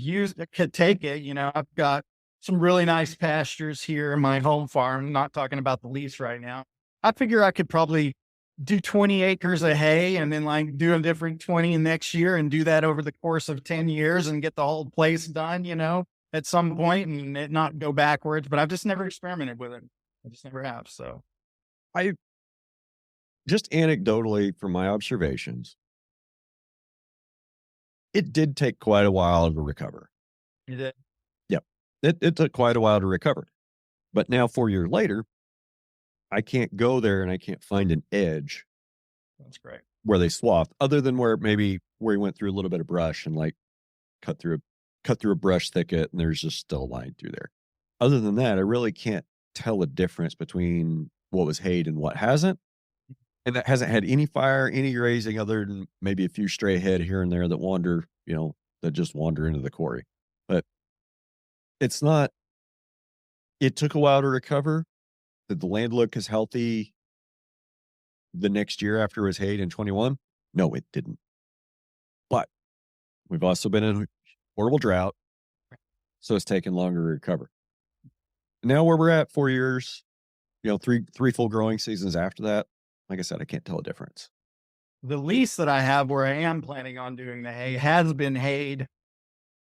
S2: take it. I've got some really nice pastures here in my home farm. Not talking about the lease right now. I figure I could probably do 20 acres of hay and then like do a different 20 next year and do that over the course of 10 years and get the whole place done, at some point and it not go backwards. But I've just never experimented with it. I just never have. So
S1: I just anecdotally from my observations, it did take quite a while to recover.
S2: you did.
S1: Yep. It took quite a while to recover. But now 4 years later, I can't go there and I can't find an edge
S2: That's great.
S1: where they swath other than where he went through a little bit of brush and like cut through a brush thicket and there's just still a line through there. Other than that, I really can't tell a difference between what was hayed and what hasn't. And that hasn't had any fire, any grazing other than maybe a few stray head here and there that wander, that just wander into the quarry. But it's not, it took a while to recover. Did the land look as healthy the next year after it was hayed in 21? No, it didn't. But we've also been in a horrible drought. So it's taken longer to recover. Now where we're at 4 years, three full growing seasons after that, like I said, I can't tell a difference.
S2: The lease that I have where I am planning on doing the hay has been hayed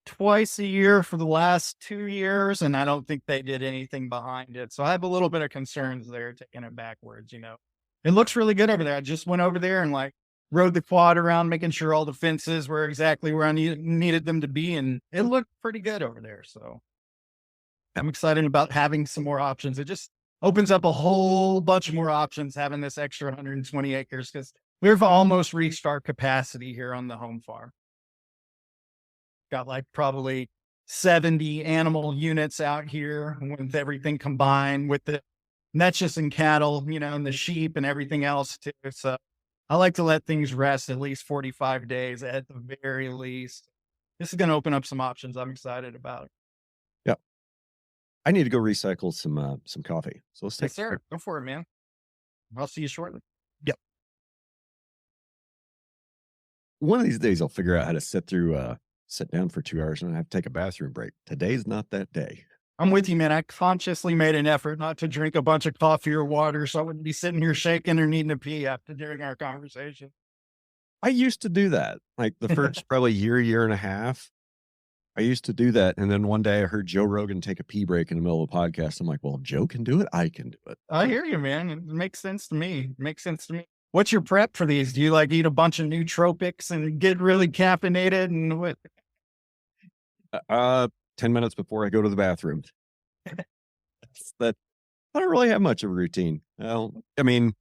S2: twice a year for the last 2 years, and I don't think they did anything behind it. So I have a little bit of concerns there, taking it backwards. It looks really good over there. I just went over there and like rode the quad around, making sure all the fences were exactly where I needed them to be. And it looked pretty good over there. So I'm excited about having some more options. It just opens up a whole bunch more options having this extra 120 acres because we've almost reached our capacity here on the home farm. Got like probably 70 animal units out here with everything combined with the, and that's just in cattle, and the sheep and everything else too. So I like to let things rest at least 45 days at the very least. This is going to open up some options I'm excited about.
S1: Yeah. I need to go recycle some coffee. So let's take
S2: Yes, sir. Go for it, man. I'll see you shortly.
S1: Yep. One of these days I'll figure out how to sit down for 2 hours and I have to take a bathroom break. Today's not that day.
S2: I'm with you, man. I consciously made an effort not to drink a bunch of coffee or water so I wouldn't be sitting here shaking or needing to pee after during our conversation.
S1: I used to do that. Like the first probably year and a half. I used to do that. And then one day I heard Joe Rogan take a pee break in the middle of the podcast. I'm like, well, if Joe can do it, I can do it.
S2: I hear you, man. It makes sense to me. What's your prep for these? Do you like eat a bunch of nootropics and get really caffeinated and what?
S1: 10 minutes before I go to the bathroom. That I don't really have much of a routine. Well, I mean,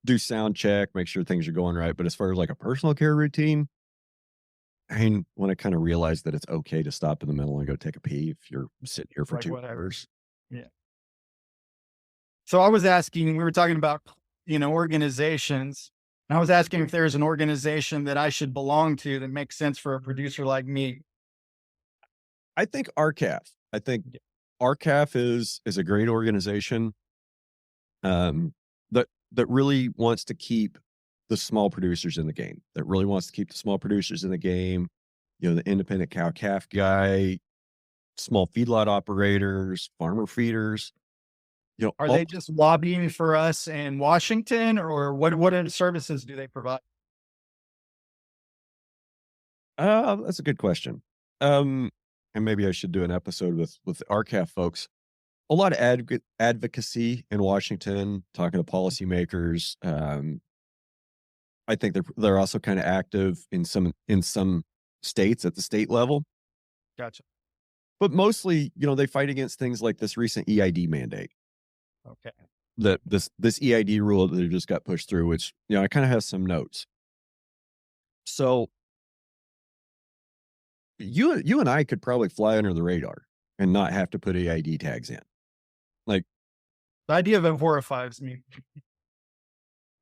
S1: do sound check, make sure things are going right. But as far as like a personal care routine, I mean, when I kind of realized that it's okay to stop in the middle and go take a pee if you're sitting here for
S2: Like
S1: 2
S2: whatever.
S1: hours.
S2: Yeah. So I was asking, we were talking about, organizations. And I was asking if there's an organization that I should belong to that makes sense for a producer like me.
S1: I think RCAF. I think
S2: Yeah.
S1: RCAF is a great organization that really wants to keep the small producers in the game. That really wants to keep the small producers in the game. The independent cow calf guy, small feedlot operators, farmer feeders.
S2: Are
S1: All,
S2: they just lobbying for us in Washington or what other services do they provide?
S1: that's a good question. And maybe I should do an episode with the RCAF folks. A lot of advocacy in Washington, talking to policymakers. I think they're also kind of active in some states at the state level,
S2: Gotcha.
S1: but mostly, they fight against things like this recent EID mandate.
S2: Okay.
S1: That this EID rule that just got pushed through, which I kind of have some notes. So you and I could probably fly under the radar and not have to put EID tags in. Like
S2: The idea of it horrifies me.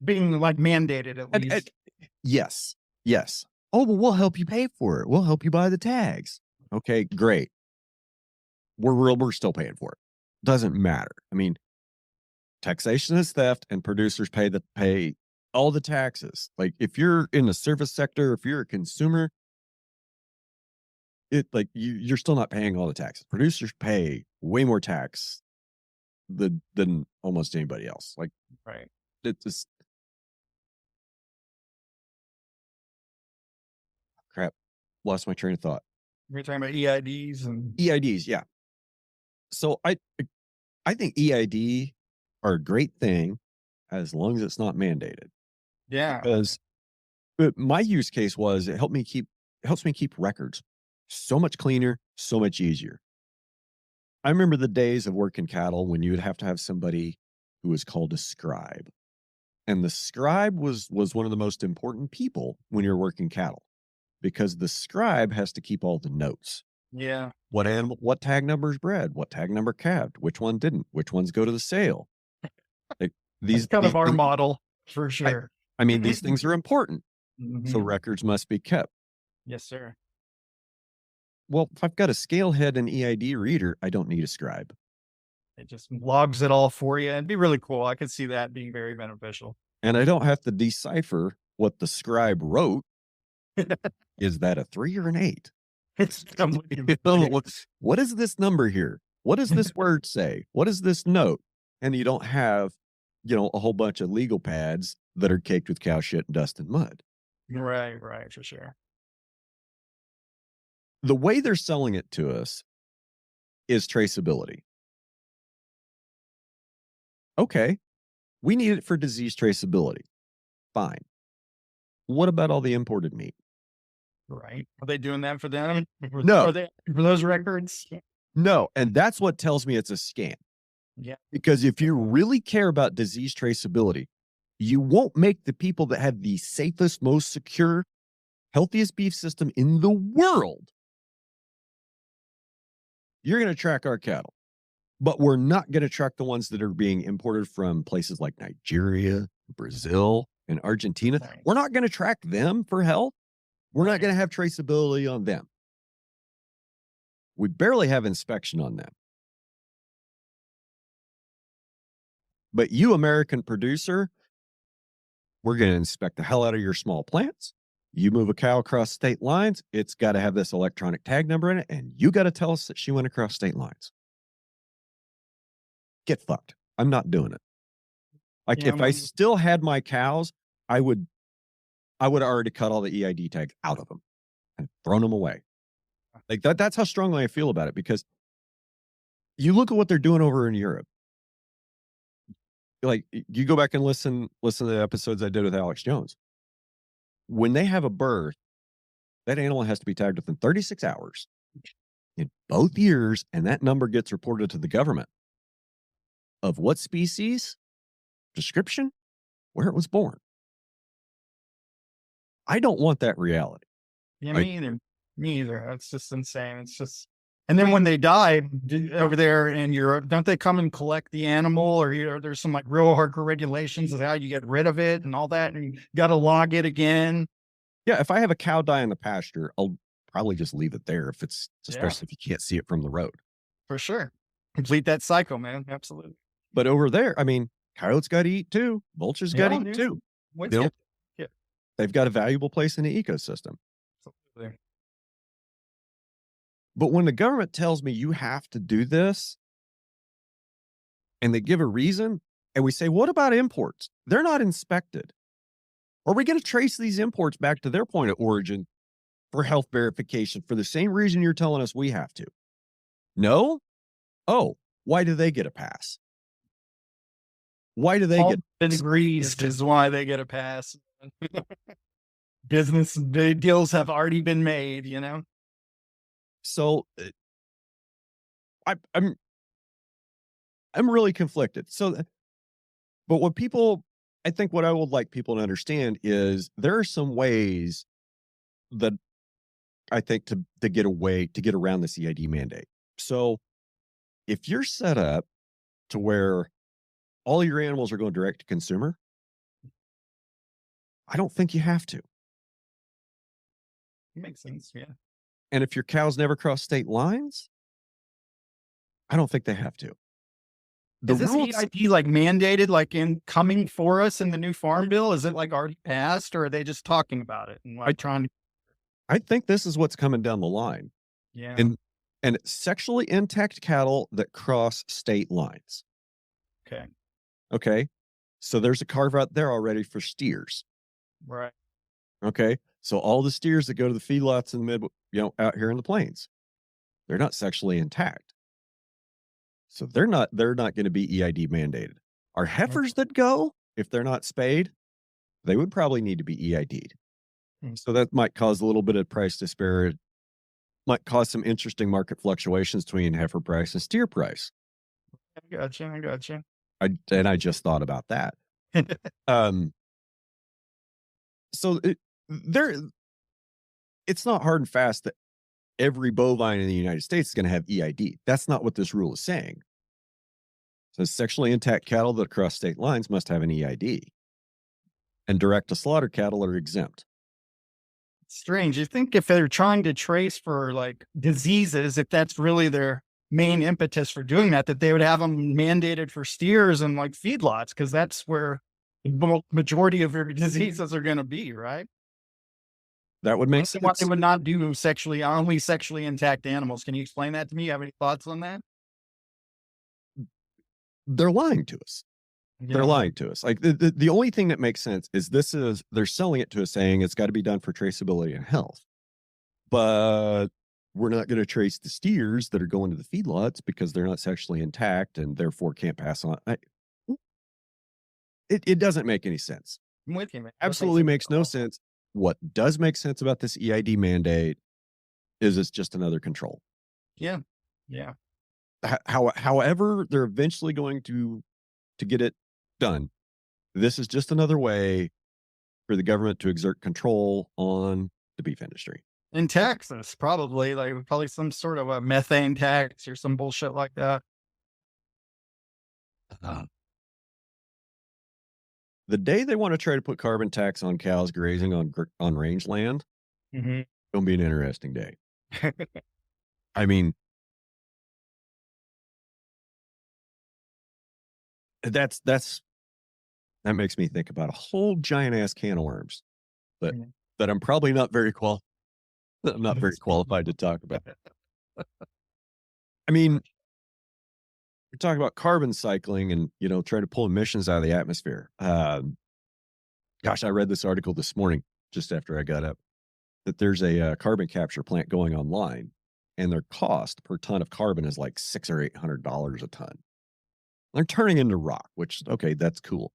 S2: Being like mandated at least.
S1: yes. Oh, well, we'll help you pay for it. We'll help you buy the tags. Okay, great. We're still paying for it. Doesn't matter. I mean, taxation is theft, and producers pay all the taxes. Like if you're in the service sector, if you're a consumer, you're still not paying all the taxes. Producers pay way more tax than almost anybody else. Like
S2: Right.
S1: it's just crap. Lost my train of thought.
S2: We're talking about EIDs and
S1: EIDs, yeah. So I think EID are a great thing as long as it's not mandated.
S2: yeah.
S1: Because my use case was it helps me keep records so much cleaner, so much easier. I remember the days of working cattle when you would have to have somebody who was called a scribe. And the scribe was one of the most important people when you're working cattle because the scribe has to keep all the notes.
S2: Yeah.
S1: What animal, what tag number is bred, what tag number calved, which one didn't, which ones go to the sale. Like
S2: That's kind of our model for sure.
S1: I mean, these things are important. So
S2: Mhm.
S1: records must be kept.
S2: Yes, sir.
S1: Well, if I've got a scale head and EID reader, I don't need a scribe.
S2: It just logs it all for you. It'd be really cool. I could see that being very beneficial.
S1: And I don't have to decipher what the scribe wrote. Is that a 3 or an 8?
S2: It's
S1: What is this number here? What does this word say? What is this note? And you don't have, a whole bunch of legal pads that are caked with cow shit and dust and mud.
S2: right, for sure.
S1: the way they're selling it to us is traceability. Okay, we need it for disease traceability. Fine. What about all the imported meat?
S2: Right. Are they doing that for them?
S1: No.
S2: Are they for those records?
S1: No, and that's what tells me it's a scam.
S2: Yeah.
S1: Because if you really care about disease traceability, you won't make the people that have the safest, most secure, healthiest beef system in the world. You're going to track our cattle, but we're not going to track the ones that are being imported from places like Nigeria, Brazil, and Argentina.
S2: Right.
S1: We're not going to track them for health. We're not going to have traceability on them. We barely have inspection on them. But you, American producer, we're going to inspect the hell out of your small plants. You move a cow across state lines, it's got to have this electronic tag number in it, and you got to tell us that she went across state lines. Get fucked. I'm not doing it. Like, if I still had my cows, I would already cut all the EID tags out of them and thrown them away. Like that's how strongly I feel about it, because you look at what they're doing over in Europe. Like, you go back and listen to the episodes I did with Alex Jones. When they have a birth, that animal has to be tagged within 36 hours in both years, and that number gets reported to the government of what species, description, where it was born. I don't want that reality.
S2: Yeah, me either. Me either. That's just insane. It's just, and then when they die over there in Europe, don't they come and collect the animal, or there's some like real hardcore regulations of how you get rid of it and all that, and you got to log it again.
S1: Yeah, if I have a cow die in the pasture, I'll probably just leave it there especially if you can't see it from the road.
S2: For sure. Complete that cycle, man. Absolutely.
S1: But over there, I mean, coyotes got to eat too. Vultures got to eat too. They've got a valuable place in the ecosystem.
S2: Absolutely.
S1: But when the government tells me you have to do this, and they give a reason, and we say, what about imports? They're not inspected. Are we going to trace these imports back to their point of origin for health verification for the same reason you're telling us we have to? No? Oh, why do they get a pass? Why do they get
S2: been greased is why they get a pass. Business deals have already been made, you know?
S1: So I'm really conflicted. So, but I think what I would like people to understand is there are some ways that I think to get around the CID mandate. So if you're set up to where all your animals are going direct to consumer, I don't think you have to.
S2: Makes sense, yeah.
S1: And if your cows never cross state lines, I don't think they have to.
S2: Is this EID like mandated, like in coming for us in the new farm bill? Is it like already passed, or are they just talking about it and like trying to?
S1: I think this is what's coming down the line.
S2: Yeah.
S1: And sexually intact cattle that cross state lines. Okay. So there's a carve out there already for steers.
S2: Right.
S1: Okay. So all the steers that go to the feedlots in the out here in the plains, they're not sexually intact. So they're not going to be EID mandated. Our heifers that go, if they're not spayed, they would probably need to be EID'd. So that might cause a little bit of price disparity, might cause some interesting market fluctuations between heifer price and steer price.
S2: I gotcha.
S1: I just thought about that. So it's not hard and fast that every bovine in the United States is going to have EID. That's not what this rule is saying. So sexually intact cattle that cross state lines must have an EID. And direct to slaughter cattle are exempt.
S2: Strange. You think if they're trying to trace for like diseases, if that's really their main impetus for doing that they would have them mandated for steers and like feedlots, because that's where the majority of your diseases are going to be, right?
S1: That would make sense.
S2: What they would not do only sexually intact animals. Can you explain that to me? You have any thoughts on that?
S1: They're lying to us. Yeah. They're lying to us. Like the only thing that makes sense is they're selling it to us saying it's got to be done for traceability and health. But we're not going to trace the steers that are going to the feedlots because they're not sexually intact and therefore can't pass on. It doesn't make any sense.
S2: I'm with you, man.
S1: Absolutely makes no sense. What does make sense about this EID mandate is it's just another control.
S2: Yeah. Yeah.
S1: However, they're eventually going to get it done. This is just another way for the government to exert control on the beef industry.
S2: In Texas, probably some sort of a methane tax or some bullshit like that.
S1: The day they want to try to put carbon tax on cows grazing on rangeland,
S2: Mm-hmm.
S1: it'll be an interesting day. I mean, that makes me think about a whole giant ass can of worms, but that I'm probably not very qualified to talk about. I mean, we're talking about carbon cycling and, trying to pull emissions out of the atmosphere. Gosh, I read this article this morning just after I got up that there's a carbon capture plant going online, and their cost per ton of carbon is like $600 or $800 a ton. They're turning into rock, which, okay, that's cool.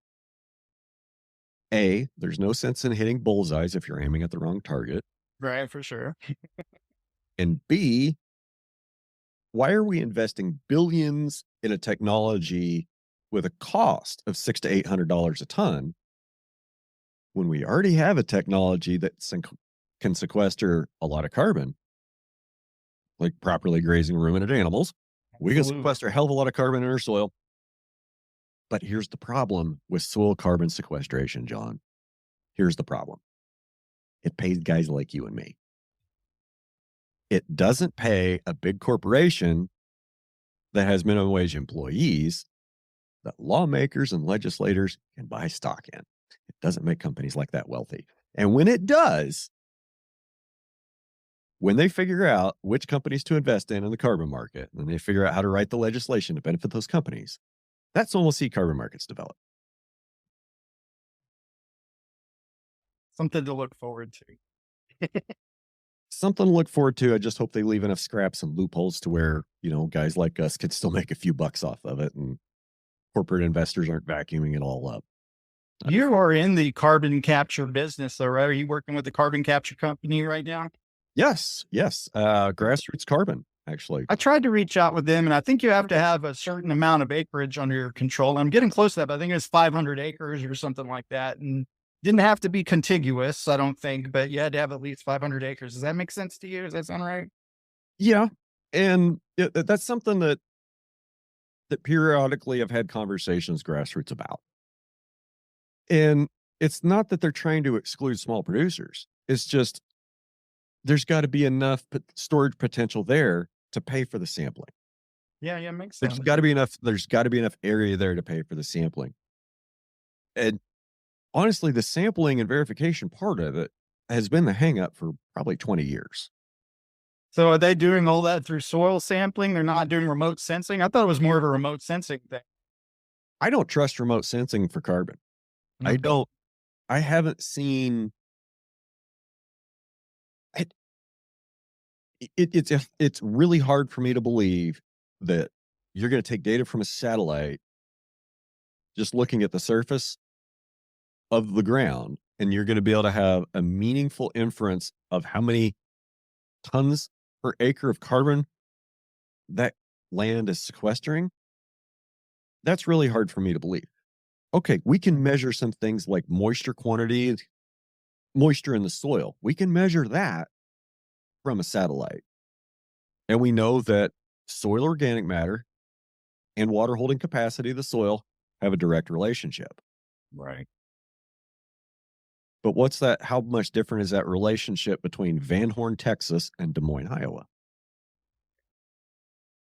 S1: A, there's no sense in hitting bullseyes if you're aiming at the wrong target.
S2: Right, for sure.
S1: And B, why are we investing billions in a technology with a cost of $600 to $800 a ton when we already have a technology that can sequester a lot of carbon, like properly grazing ruminant animals? We can sequester a hell of a lot of carbon in our soil. But here's the problem with soil carbon sequestration, John. Here's the problem. It pays guys like you and me. It doesn't pay a big corporation that has minimum wage employees that lawmakers and legislators can buy stock in. It doesn't make companies like that wealthy. And when it does, when they figure out which companies to invest in the carbon market, and they figure out how to write the legislation to benefit those companies, that's when we'll see carbon markets develop.
S2: Something to look forward to.
S1: Something to look forward to. I just hope they leave enough scraps and loopholes to where, guys like us could still make a few bucks off of it and corporate investors aren't vacuuming it all up.
S2: You are in the carbon capture business, though, right? Are you working with the carbon capture company right now?
S1: Yes. Grassroots Carbon, actually.
S2: I tried to reach out with them, and I think you have to have a certain amount of acreage under your control. I'm getting close to that, but I think it's 500 acres or something like that. And didn't have to be contiguous, I don't think, but you had to have at least 500 acres. Does that make sense to you? Does that sound right?
S1: Yeah. And that's something that periodically I've had conversations grassroots about. And it's not that they're trying to exclude small producers. It's just there's got to be enough storage potential there to pay for the sampling.
S2: Yeah, makes sense.
S1: There's got to be enough area there to pay for the sampling. And honestly, the sampling and verification part of it has been the hang up for probably 20 years.
S2: So are they doing all that through soil sampling? They're not doing remote sensing? I thought it was more of a remote sensing thing.
S1: I don't trust remote sensing for carbon.
S2: Okay.
S1: I haven't seen it. It's really hard for me to believe that you're going to take data from a satellite, just looking at the surface of the ground, and you're going to be able to have a meaningful inference of how many tons per acre of carbon that land is sequestering. That's really hard for me to believe. Okay, we can measure some things like moisture quantity, moisture in the soil. We can measure that from a satellite. And we know that soil organic matter and water holding capacity of the soil have a direct relationship.
S2: Right.
S1: But what's that? How much different is that relationship between Van Horn, Texas and Des Moines, Iowa?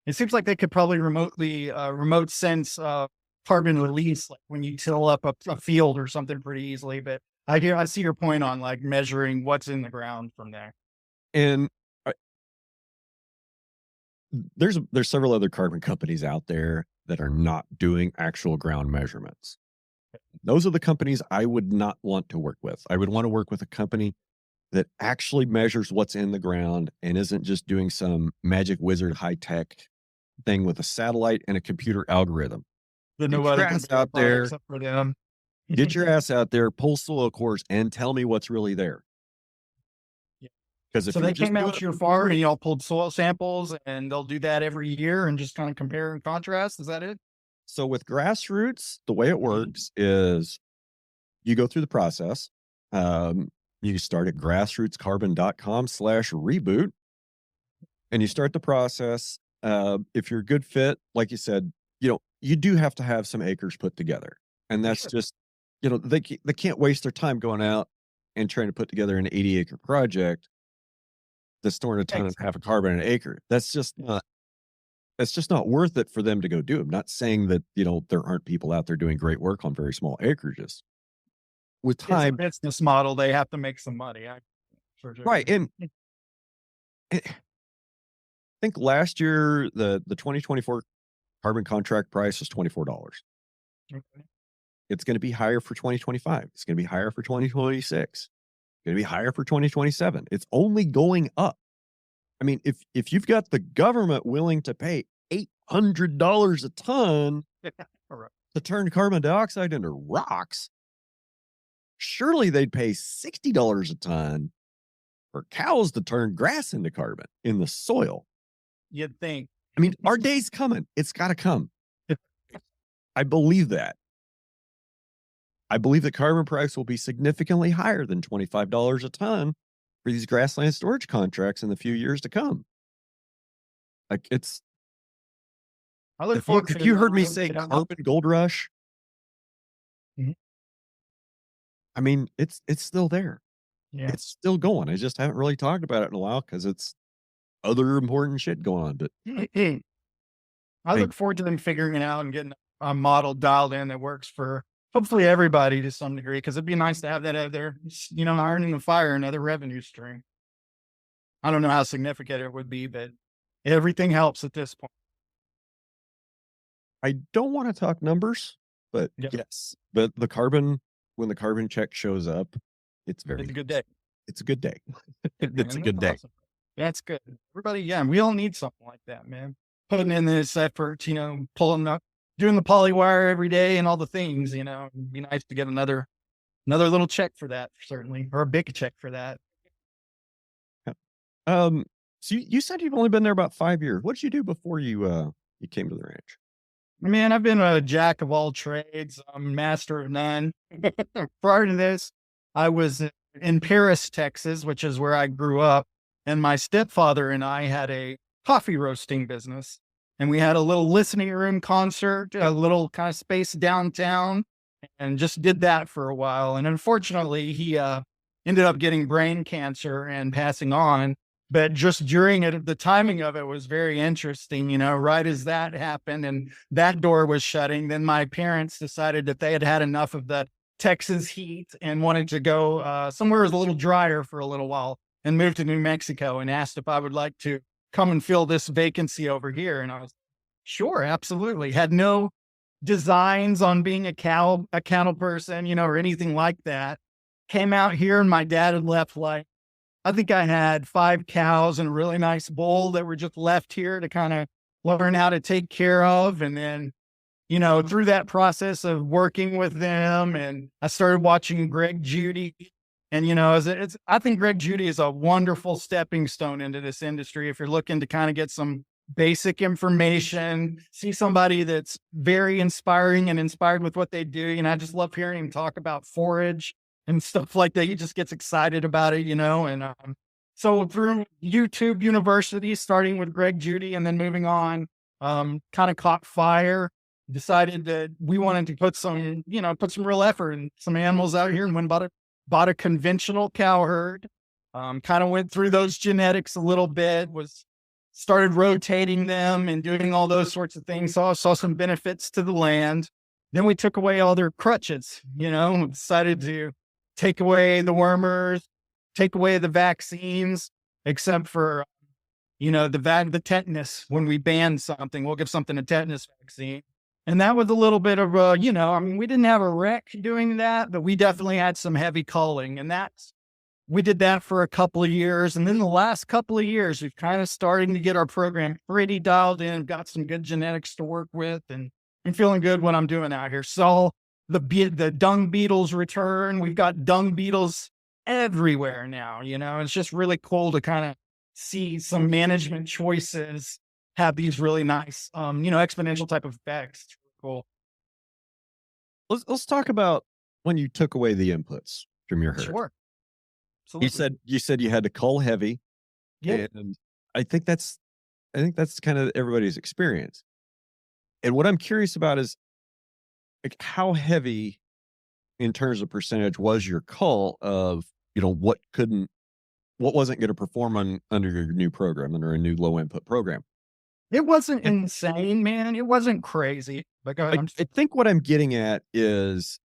S2: It seems like they could probably remote sense carbon release, like when you till up a field or something pretty easily. But I see your point on like measuring what's in the ground from there.
S1: And there's several other carbon companies out there that are not doing actual ground measurements. Those are the companies I would not want to work with. I would want to work with a company that actually measures what's in the ground and isn't just doing some magic wizard high-tech thing with a satellite and a computer algorithm.
S2: That
S1: Get
S2: nobody
S1: your
S2: can
S1: ass out
S2: verify
S1: there,
S2: except for them.
S1: get your ass out there, pull soil cores, and tell me what's really there.
S2: Yeah.
S1: Because if
S2: So
S1: you're
S2: they
S1: just
S2: came out
S1: doing
S2: to your farm and y'all pulled soil samples, and they'll do that every year and just kind of compare and contrast. Is that it?
S1: so with grassroots, the way it works is you go through the process. You start at grassrootscarbon.com/reboot and you start the process. If you're a good fit, like you said, you do have to have some acres put together. And that's
S2: Sure.
S1: just, they can't waste their time going out and trying to put together an 80-acre project that's storing a ton and a half of carbon an acre. That's just not worth it for them to go do. I'm not saying that, there aren't people out there doing great work on very small acreages. With
S2: It's a
S1: time,
S2: business model. They have to make some money. For sure.
S1: right? And I think last year the 2024 carbon contract price was $24.
S2: Okay.
S1: It's going to be higher for 2025. It's going to be higher for 2026. It's going to be higher for 2027. It's only going up. I mean, if you've got the government willing to pay $800 a ton
S2: All right.
S1: to turn carbon dioxide into rocks, surely they'd pay $60 a ton for cows to turn grass into carbon in the soil.
S2: You'd think.
S1: I mean, our day's coming. It's got to come. I believe that. I believe the carbon price will be significantly higher than $25 a ton for these grassland storage contracts in the few years to come. Like
S2: I look forward
S1: if
S2: to
S1: you heard me say carbon gold rush,
S2: Mhm.
S1: I mean, it's still there.
S2: Yeah.
S1: It's still going. I just haven't really talked about it in a while because it's other important shit going on. But
S2: I look forward to them figuring it out and getting a model dialed in that works for hopefully everybody to some degree. Cause it'd be nice to have that out there, iron in the fire, another revenue stream. I don't know how significant it would be, but everything helps at this point.
S1: I don't want to talk numbers, but
S2: Yep.
S1: yes, but when the carbon check shows up, it's
S2: It's a good
S1: nice.
S2: day.
S1: It's a good day. It's a
S2: Man,
S1: good
S2: that's
S1: day.
S2: awesome. That's good. Everybody, yeah, we all need something like that, man. Putting in this effort, pulling up, doing the poly wire every day and all the things, it'd be nice to get another little check for that, certainly, or a big check for that.
S1: So you said you've only been there about 5 years. What did you do before you came to the ranch?
S2: Man, I've been a jack of all trades, master of none. Prior to this, I was in Paris, Texas, which is where I grew up. And my stepfather and I had a coffee roasting business. And we had a little listening room concert, a little kind of space downtown, and just did that for a while. And unfortunately, he ended up getting brain cancer and passing on. But just during it, the timing of it was very interesting, right as that happened and that door was shutting, then my parents decided that they had had enough of the Texas heat and wanted to go somewhere was a little drier for a little while and moved to New Mexico and asked if I would like to come and fill this vacancy over here. And I was, sure, absolutely. Had no designs on being a cattle person, or anything like that. Came out here and my dad had left I think I had 5 cows and a really nice bull that were just left here to kind of learn how to take care of. And then, through that process of working with them, and I started watching Greg Judy. And, I think Greg Judy is a wonderful stepping stone into this industry. If you're looking to kind of get some basic information, see somebody that's very inspiring and inspired with what they do. I just love hearing him talk about forage and stuff like that. He just gets excited about it, and so through YouTube University, starting with Greg Judy and then moving on, kind of caught fire, decided that we wanted to put some real effort and some animals out here and went bought a conventional cow herd, kind of went through those genetics a little bit, started rotating them and doing all those sorts of things. Saw some benefits to the land. Then we took away all their crutches, decided to take away the wormers, take away the vaccines, except for, the tetanus. When we ban something, we'll give something a tetanus vaccine. And that was a little bit of we didn't have a wreck doing that, but we definitely had some heavy culling. And that's we did that for a couple of years. And then the last couple of years, we've kind of starting to get our program pretty dialed in, got some good genetics to work with, and I'm feeling good what I'm doing out here. So the dung beetles return. We've got dung beetles everywhere now, it's just really cool to kind of see some management choices have these really nice, exponential type of effects. It's really cool.
S1: Let's talk about when you took away the inputs from your herd.
S2: Sure.
S1: You
S2: Absolutely.
S1: said you had to cull heavy,
S2: Yep.
S1: and I think that's kind of everybody's experience. And what I'm curious about is, like, how heavy in terms of percentage was your cull of, what wasn't going to perform under your new program, under a new low input program.
S2: It wasn't
S1: And
S2: insane, man. It wasn't crazy. But go ahead.
S1: I think what I'm getting at is,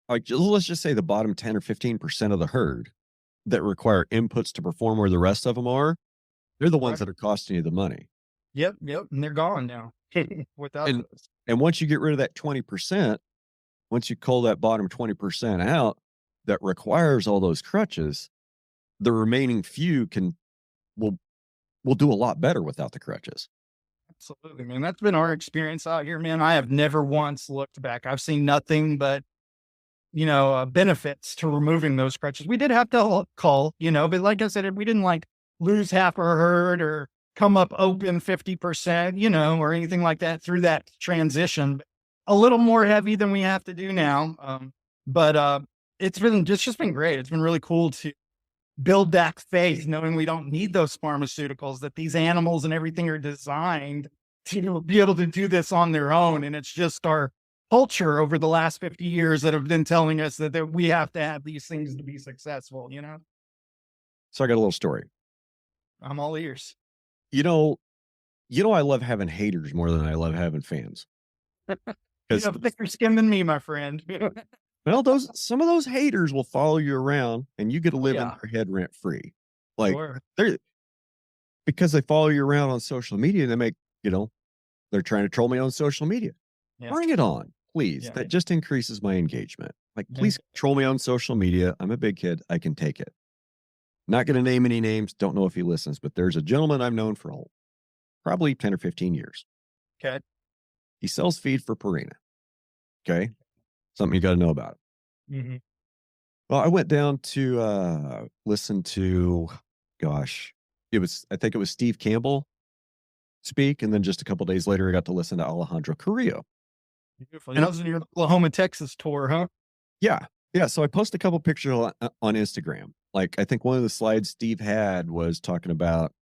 S1: like, let's just say the bottom 10 or 15% of the herd that require inputs to perform where the rest of them are, they're the ones
S2: Right.
S1: that are costing you the money.
S2: Yep. And they're gone now without
S1: And
S2: those.
S1: and once you get rid of that 20%, once you cull that bottom 20% out that requires all those crutches, the remaining few will do a lot better without the crutches.
S2: Absolutely, man. That's been our experience out here, man. I have never once looked back. I've seen nothing but, benefits to removing those crutches. We did have to cull, but like I said, we didn't like lose half our herd or come up open 50%, or anything like that through that transition. A little more heavy than we have to do now. But it's just been great. It's been really cool to build that faith, knowing we don't need those pharmaceuticals, that these animals and everything are designed to be able to do this on their own. And it's just our culture over the last 50 years that have been telling us that we have to have these things to be successful,
S1: So I got a little story.
S2: I'm all ears.
S1: You know, I love having haters more than I love having fans.
S2: You
S1: Because
S2: have thicker skin than me, my friend.
S1: well, some of those haters will follow you around, and you get to live in
S2: Yeah,
S1: their head rent free. Like,
S2: sure.
S1: they're because they follow you around on social media, they make, they're trying to troll me on social media.
S2: Yeah.
S1: Bring it on, please.
S2: Yeah.
S1: That just increases my engagement. Like,
S2: Yeah.
S1: please troll me on social media. I'm a big kid. I can take it. Not going to name any names. Don't know if he listens, but there's a gentleman I've known for probably 10 or 15 years.
S2: Okay.
S1: He sells feed for Purina. Okay. Something you got to know about.
S2: Mm-hmm.
S1: Well, I went down to listen to, I think it was Steve Campbell speak. And then just a couple days later, I got to listen to Alejandro Carrillo.
S2: Beautiful. That was in your Oklahoma, Texas tour, huh?
S1: Yeah. Yeah. So I posted a couple pictures on Instagram. Like, I think one of the slides Steve had was talking about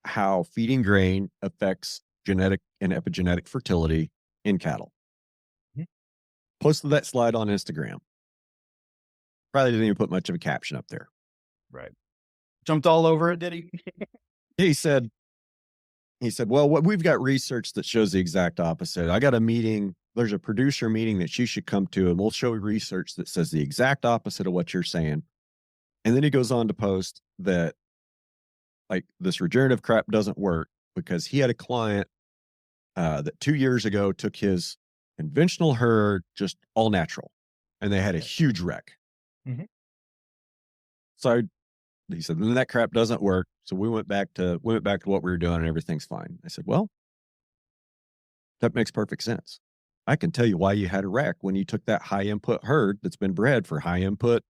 S1: how feeding grain affects genetic and epigenetic fertility in cattle.
S2: Mhm.
S1: Posted that slide on Instagram. Probably didn't even put much of a caption up there.
S2: Right. Jumped all over it, did he?
S1: He said, well, we've got research that shows the exact opposite. I got a meeting. There's a producer meeting that you should come to, and we'll show you research that says the exact opposite of what you're saying. And then he goes on to post that, like, this regenerative crap doesn't work because he had a client that 2 years ago took his conventional herd just all natural, and they had a huge wreck.
S2: Mhm.
S1: So he said, then that crap doesn't work. So we went back to what we were doing, and everything's fine. I said, well, that makes perfect sense. I can tell you why you had a wreck when you took that high input herd that's been bred for high input,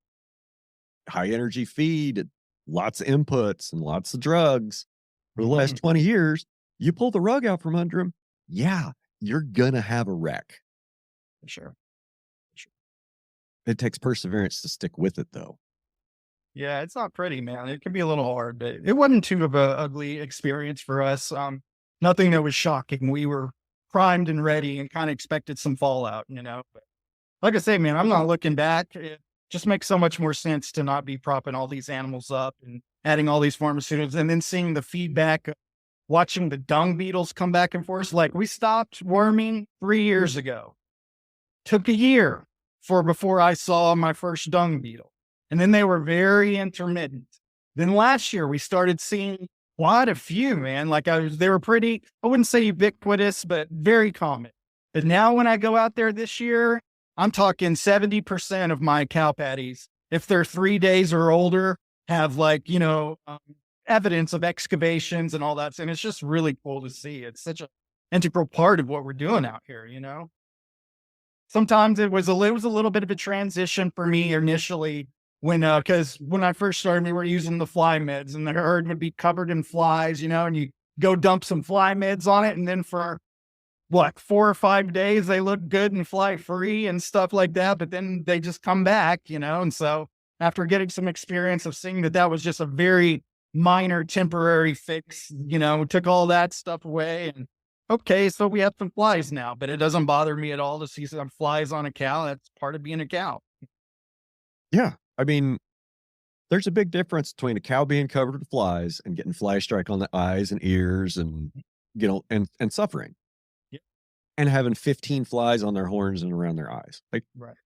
S1: high energy feed, lots of inputs and lots of drugs for the last 20 years. You pull the rug out from under them. Yeah, you're going to have a wreck.
S2: Sure.
S1: It takes perseverance to stick with it, though.
S2: Yeah, it's not pretty, man. It can be a little hard, but it wasn't too of a ugly experience for us. Nothing that was shocking. We were primed and ready and kind of expected some fallout, But like I say, man, I'm not looking back. It just makes so much more sense to not be propping all these animals up and adding all these pharmaceuticals and then seeing the feedback, watching the dung beetles come back and forth. Like, we stopped worming 3 years ago. Took a year before I saw my first dung beetle. And then they were very intermittent. Then last year we started seeing quite a few, man. They were pretty, I wouldn't say ubiquitous, but very common. But now when I go out there this year, I'm talking 70% of my cow patties if they're 3 days or older, have like, evidence of excavations and all that. And it's just really cool to see. It's such an integral part of what we're doing out here. Sometimes it was a little bit of a transition for me initially because when I first started, we were using the fly meds and the herd would be covered in flies, and you go dump some fly meds on it. And then for what, 4 or 5 days, they look good and fly free and stuff like that. But then they just come back. And so after getting some experience of seeing that that was just a very minor temporary fix, we took all that stuff away and okay, so we have some flies now, but it doesn't bother me at all to see some flies on a cow. That's part of being a cow.
S1: Yeah. I mean, there's a big difference between a cow being covered with flies and getting fly strike on the eyes and ears and, and suffering
S2: Yeah.
S1: and having 15 flies on their horns and around their eyes. Like,
S2: Right.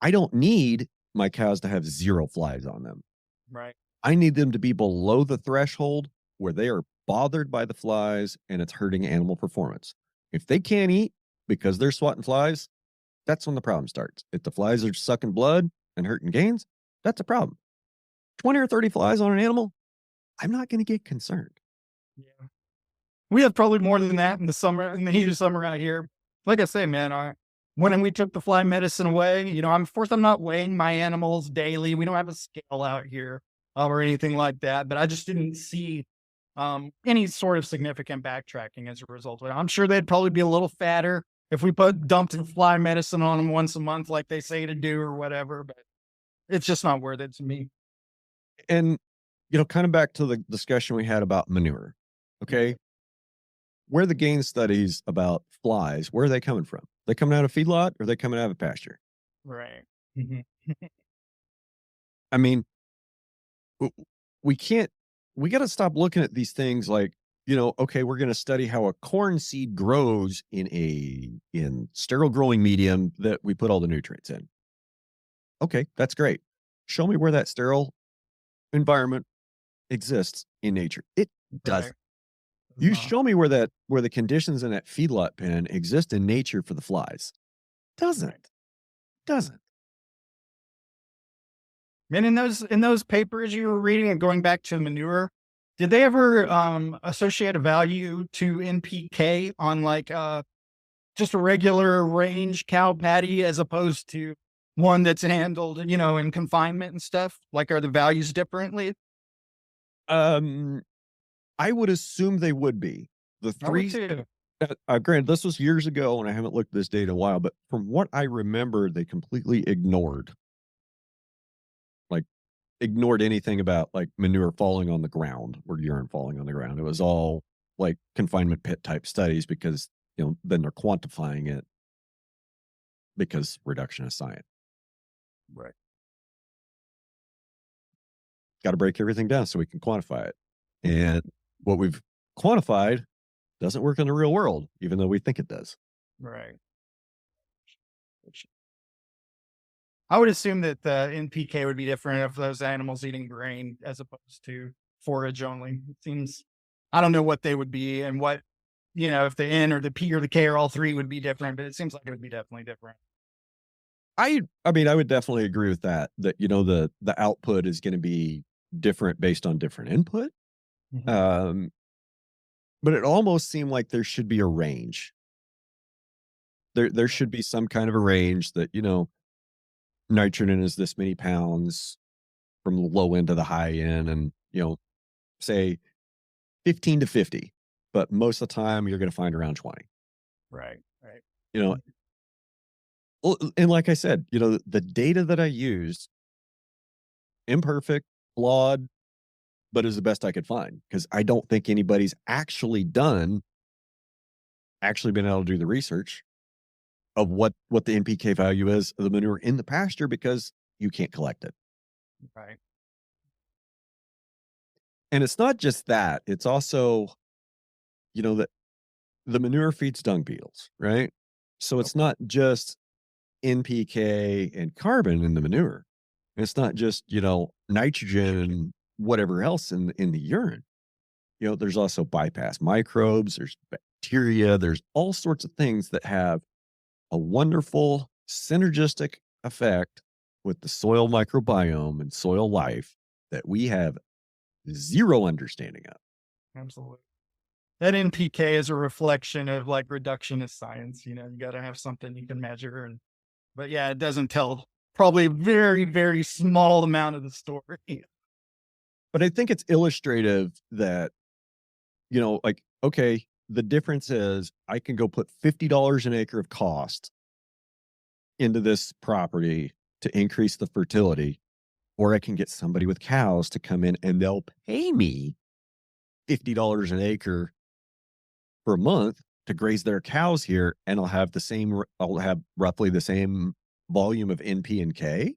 S1: I don't need my cows to have 0 flies on them.
S2: Right.
S1: I need them to be below the threshold where they are bothered by the flies and it's hurting animal performance. If they can't eat because they're swatting flies, that's when the problem starts. If the flies are sucking blood and hurting gains, that's a problem. 20 or 30 flies on an animal, I'm not going to get concerned.
S2: Yeah. We have probably more than that in the summer, in the heat of summer out here. Like I say, man, when we took the fly medicine away, of course, I'm not weighing my animals daily. We don't have a scale out here or anything like that, but I just didn't see any sort of significant backtracking as a result of it. I'm sure they'd probably be a little fatter if we dumped fly medicine on them once a month, like they say to do or whatever, but it's just not worth it to me.
S1: And, kind of back to the discussion we had about manure. Okay. Where the gain studies about flies, where are they coming from? They coming out of feedlot or are they coming out of pasture?
S2: Right. Mhm.
S1: I mean, we can't, we got to stop looking at these things like, okay, we're going to study how a corn seed grows in sterile growing medium that we put all the nutrients in. Okay, that's great. Show me where that sterile environment exists in nature. It doesn't.
S2: Right.
S1: You show me where the conditions in that feedlot pen exist in nature for the flies. Doesn't. Doesn't.
S2: And in those papers you were reading and going back to manure, did they ever associate a value to NPK on like just a regular range cow patty as opposed to one that's handled, in confinement and stuff? Like, are the values differently?
S1: Um, I would assume they would be. The
S2: I would
S1: three,
S2: too.
S1: granted, this was years ago and I haven't looked at this data in a while, but from what I remember, they completely ignored anything about like manure falling on the ground or urine falling on the ground. It was all like confinement pit type studies because, then they're quantifying it because reduction is science.
S2: Right.
S1: Got to break everything down so we can quantify it. And what we've quantified doesn't work in the real world, even though we think it does.
S2: Right. I would assume that the NPK would be different if those animals eating grain as opposed to forage only. It seems, I don't know what they would be and what, if the N or the P or the K or all three would be different, but it seems like it would be definitely different.
S1: I mean, I would definitely agree with that, the output is going to be different based on different input.
S2: Mhm.
S1: But it almost seemed like there should be a range. There should be some kind of a range that, nitrogen is this many pounds from the low end to the high end and, say 15 to 50, but most of the time you're going to find around 20,
S2: Right. Right.
S1: you know, well, and like I said, the data that I used, imperfect, flawed, but is the best I could find because I don't think anybody's actually been able to do the research of what the NPK value is of the manure in the pasture because you can't collect it.
S2: Right.
S1: And it's not just that, it's also, that the manure feeds dung beetles, right? So it's not just NPK and carbon in the manure. It's not just, nitrogen and whatever else in the urine. There's also bypass microbes, there's bacteria, there's all sorts of things that have a wonderful synergistic effect with the soil microbiome and soil life that we have zero understanding of.
S2: Absolutely. That NPK is a reflection of like reductionist science. You got to have something you can measure. But yeah, it doesn't tell probably a very, very small amount of the story.
S1: But I think it's illustrative that, like, okay, the difference is I can go put $50 an acre of cost into this property to increase the fertility, or I can get somebody with cows to come in and they'll pay me $50 an acre for a month to graze their cows here, and I'll have roughly the same volume of NP and K,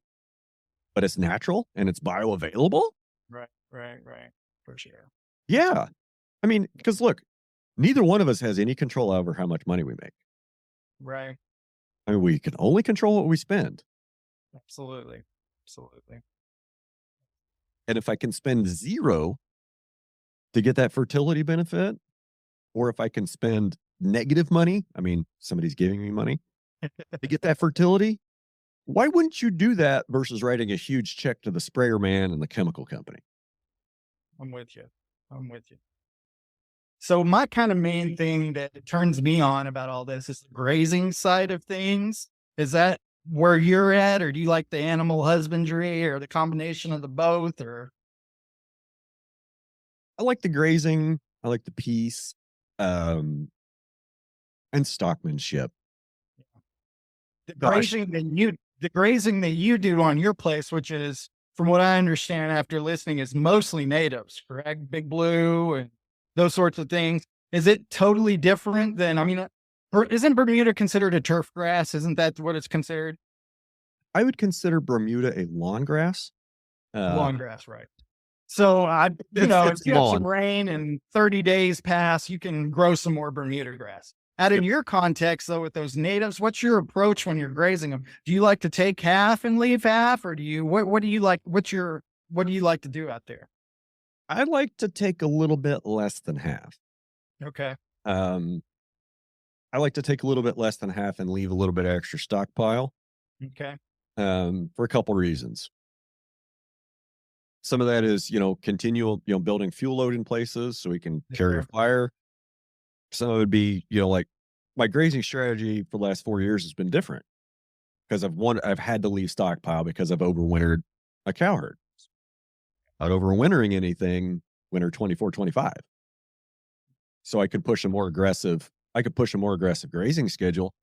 S1: but it's natural and it's bioavailable.
S2: Right, right, right. For sure.
S1: Yeah. I mean, because look, neither one of us has any control over how much money we make.
S2: Right.
S1: I mean, we can only control what we spend.
S2: Absolutely. Absolutely.
S1: And if I can spend zero to get that fertility benefit, or if I can spend negative money, I mean, somebody's giving me money to get that fertility, why wouldn't you do that versus writing a huge check to the sprayer man and the chemical company?
S2: I'm with you. I'm with you. So my kind of main thing that turns me on about all this is the grazing side of things. Is that where you're at, or do you like the animal husbandry, or the combination of the both? Or
S1: I like the grazing, I like the peace, and stockmanship.
S2: the
S1: Gosh,
S2: grazing that you the grazing that you do on your place, which is, from what I understand after listening, is mostly natives, correct? Big Blue and those sorts of things. Is it totally different than? I mean, isn't Bermuda considered a turf grass? Isn't that what it's considered?
S1: I would consider Bermuda a lawn grass.
S2: Lawn grass, right? So if
S1: It's
S2: you have some
S1: lawn.
S2: rain and 30 days pass, you can grow some more Bermuda grass. Out in
S1: Yep.
S2: your context, though, with those natives, what's your approach when you're grazing them? Do you like to take half and leave half, or what do you like? What do you like to do out there?
S1: I like to take a little bit less than half.
S2: Okay.
S1: Um, I like to take a little bit less than half and leave a little bit of extra stockpile,
S2: Okay.
S1: for a couple reasons. Some of that is, continual, building fuel load in places so we can carry a
S2: Sure.
S1: fire. Some of it would be, like my grazing strategy for the last 4 years has been different because I've had to leave stockpile because I've overwintered a cow herd. Not overwintering anything winter 24, 25. So I could push a more aggressive grazing schedule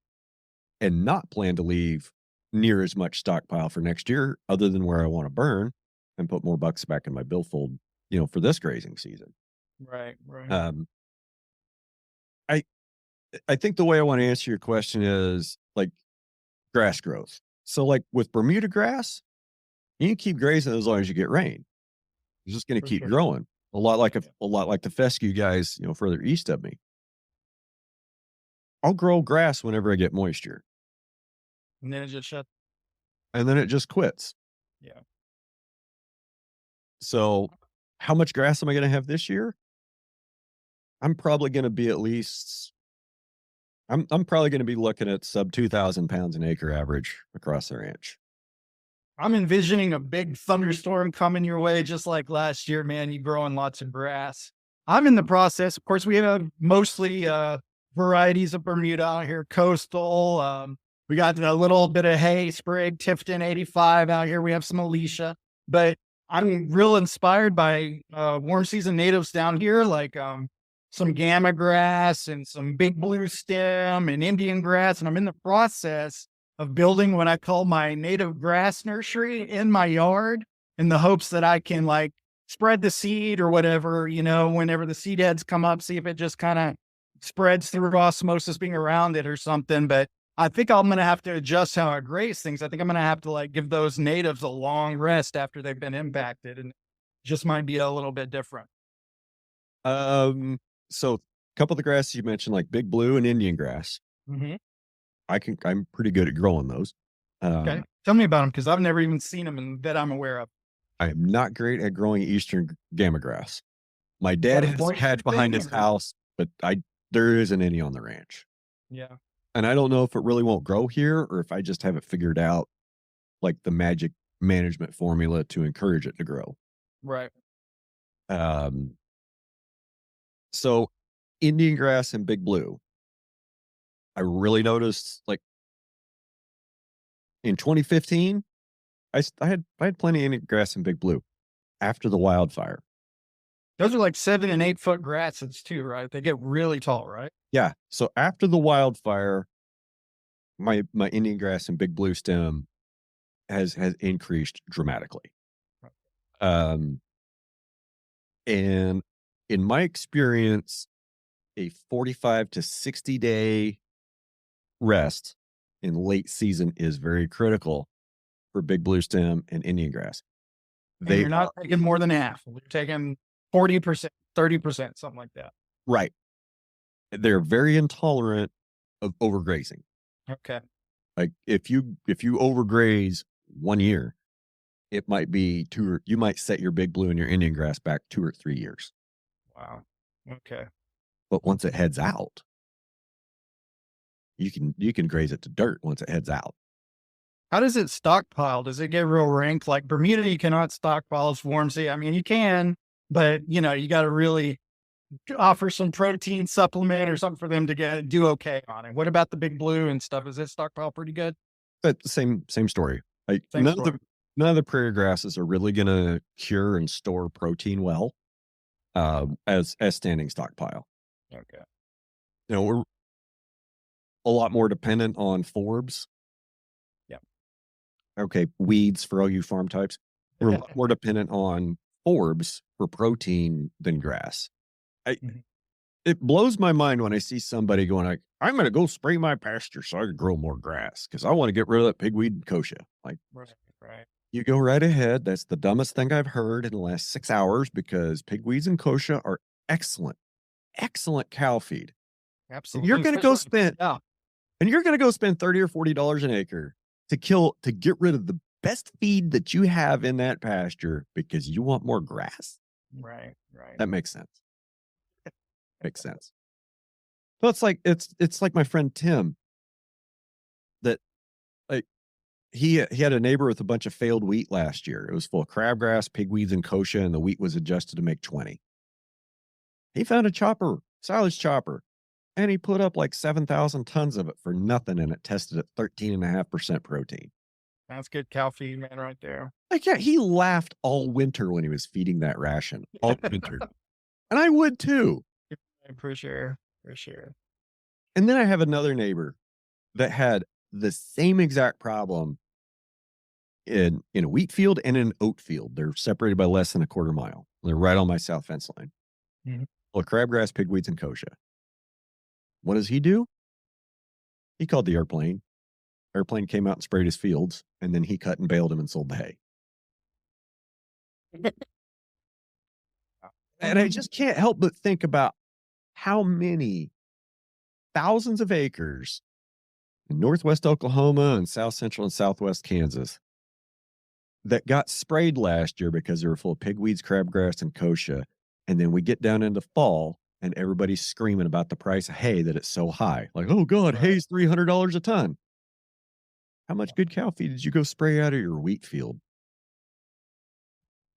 S1: and not plan to leave near as much stockpile for next year other than where I want to burn and put more bucks back in my billfold, for this grazing season.
S2: Right. Right.
S1: Um, I I think the way I want to answer your question is like grass growth. So like with Bermuda grass, you can keep grazing as long as you get rain. It's just going to
S2: For
S1: keep
S2: sure.
S1: growing.
S2: Yeah.
S1: A lot like the fescue guys, further east of me. I'll grow grass whenever I get moisture,
S2: And then it just shut.
S1: and then it just quits.
S2: Yeah.
S1: So how much grass am I going to have this year? I'm probably going to be at least I'm probably going to be looking at sub 2,000 pounds an acre average across the ranch.
S2: I'm envisioning a big thunderstorm coming your way, just like last year, man. You growing lots of grass. I'm in the process. Of course, we have mostly varieties of Bermuda out here, coastal. We got a little bit of hay sprig, Tifton 85 out here. We have some Alicia, but I'm real inspired by warm season natives down here, like some gamma grass and some big blue stem and Indian grass. And I'm in the process of building what I call my native grass nursery in my yard, in the hopes that I can like spread the seed or whatever, whenever the seed heads come up, see if it just kind of spreads through osmosis being around it or something. But I think I'm going to have to adjust how I graze things. I think I'm going to have to like give those natives a long rest after they've been impacted, and just might be a little bit different.
S1: So a couple of the grasses you mentioned, like big blue and Indian grass,
S2: Mm-hmm.
S1: I'm pretty good at growing those.
S2: Okay.
S1: Um,
S2: Tell me about them, because I've never even seen them and that I'm aware of.
S1: I am not great at growing Eastern gamma grass. My
S2: Is that
S1: dad
S2: a
S1: has a
S2: moisture
S1: patch behind
S2: thing?
S1: his house, but there isn't any on the ranch.
S2: Yeah.
S1: And I don't know if it really won't grow here or if I just haven't figured out like the magic management formula to encourage it to grow.
S2: Right.
S1: Um, so Indian grass and big blue, I really noticed like in 2015, I had plenty of Indian grass and big blue after the wildfire.
S2: Those are like 7 and 8 foot grasses too, right? They get really tall, right?
S1: Yeah. So after the wildfire, my Indian grass and big blue stem has increased dramatically. Um, and in my experience, a 45 to 60-day rest in late season is very critical for big blue stem and Indian grass.
S2: And
S1: They
S2: you're not taking more than half. You're taking 40%, 30%, something like that.
S1: right. They're very intolerant of overgrazing.
S2: Okay.
S1: Like if you overgraze 1 year, it might be you might set your big blue and your Indian grass back 2 or 3 years.
S2: Wow. Okay.
S1: But once it heads out, you can graze it to dirt once it heads out.
S2: How does it stockpile? Does it get real rank? Like Bermuda, you cannot stockpile swarm seed. I mean, you can, but you know, you got to really offer some protein supplement or something for them to do okay on it. What about the big blue and stuff? Is it stockpile pretty good?
S1: But the same story. Like
S2: Same story.
S1: none of the prairie grasses are really going to cure and store protein well as standing stockpile.
S2: Okay.
S1: You know, we're a lot more dependent on forbs.
S2: Yeah.
S1: Okay, weeds for all you farm types. We're a lot more dependent on forbs for protein than grass.
S2: Mhm.
S1: It blows my mind when I see somebody going like, "I'm going to go spray my pasture so I can grow more grass because I want to get rid of that pigweed and kochia." Like,
S2: Right. Right.
S1: you go right ahead. That's the dumbest thing I've heard in the last 6 hours because pigweeds and kochia are excellent, excellent cow feed. And you're
S2: Absolutely.
S1: going to go
S2: Especially,
S1: spend
S2: yeah.
S1: and you're going to go spend 30 or $40 an acre to get rid of the best feed that you have in that pasture because you want more grass.
S2: Right. Right.
S1: That makes sense. Makes sense. So it's like my friend Tim that like he had a neighbor with a bunch of failed wheat last year. It was full of crabgrass, pigweeds, and kochia, and the wheat was adjusted to make 20. He found a chopper, silage chopper, and he put up like 7,000 tons of it for nothing, and it tested at 13.5% protein.
S2: That's good cow feed, man, right there.
S1: Like, yeah, he laughed all winter when he was feeding that ration, all winter. And I would too.
S2: For sure. For sure.
S1: And then I have another neighbor that had the same exact problem in a wheat field and in an oat field. They're separated by less than a quarter mile. They're right on my south fence line.
S2: Mhm.
S1: Well, crabgrass, pigweeds, and kochia. What does he do? He called the airplane. Airplane came out and sprayed his fields, and then he cut and baled them and sold the hay. And I just can't help but think about how many thousands of acres in northwest Oklahoma and south central and southwest Kansas that got sprayed last year because they were full of pigweeds, crabgrass, and kochia. And then we get down into fall and everybody's screaming about the price of hay that it's so high. Like, oh God,
S2: Right.
S1: hay's $300 a ton. How much good cow feed did you go spray out of your wheat field?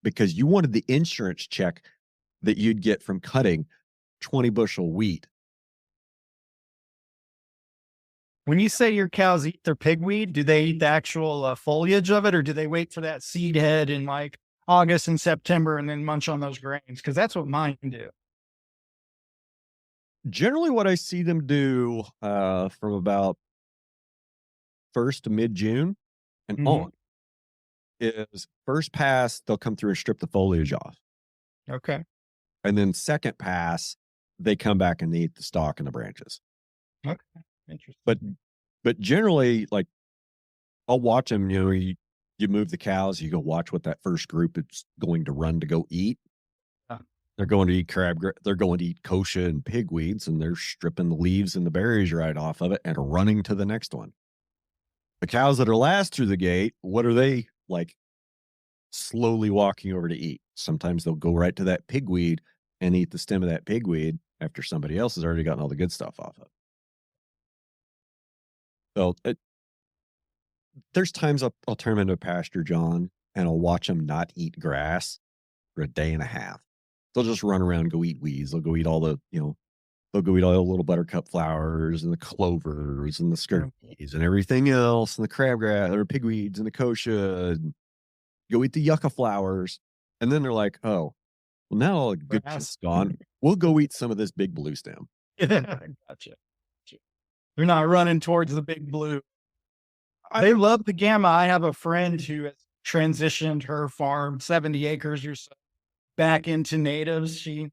S1: Because you wanted the insurance check that you'd get from cutting 20 bushel wheat.
S2: When you say your cows eat their pigweed, do they eat the actual foliage of it, or do they wait for that seed head in like August and September and then munch on those grains? Because that's what mine do.
S1: Generally, what I see them do from about 1st to mid June and
S2: Mhm.
S1: on is first pass, they'll come through and strip the foliage off.
S2: Okay.
S1: And then second pass, they come back and they eat the stalk and the branches.
S2: Okay. Interesting.
S1: But generally, like I'll watch them, you move the cows, you go watch what that first group is going to run to go eat.
S2: Uh,
S1: They're going to eat they're going to eat kochia and pigweeds, and they're stripping the leaves and the berries right off of it and running to the next one. The cows that are last through the gate, what are they like slowly walking over to eat? Sometimes they'll go right to that pigweed and eat the stem of that pigweed after somebody else has already gotten all the good stuff off of it. So there's times I'll turn them into a pasture, John, and I'll watch them not eat grass for a day and a half. They'll just run around and go eat weeds. They'll go eat all the, they'll go eat all the little buttercup flowers and the clovers and the scurvies and everything else and the crabgrass or pigweeds and the kochia and go eat the yucca flowers. And then they're like, oh, well, now all the good shit's
S2: Grass.
S1: gone. We'll go eat some of this big blue stem.
S2: Gotcha. Gotcha. They're not running towards the big blue.
S1: I,
S2: They love the gamma. I have a friend who has transitioned her farm, 70 acres or so, back into natives. She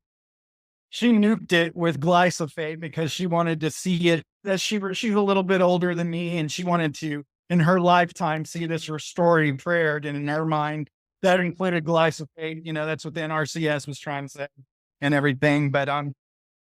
S2: nuked it with glyphosate because she wanted to see it as she's a little bit older than me, and she wanted to, in her lifetime, see this restoring prayer. And in her mind, that included glyphosate. That's what the NRCS was trying to say and everything. But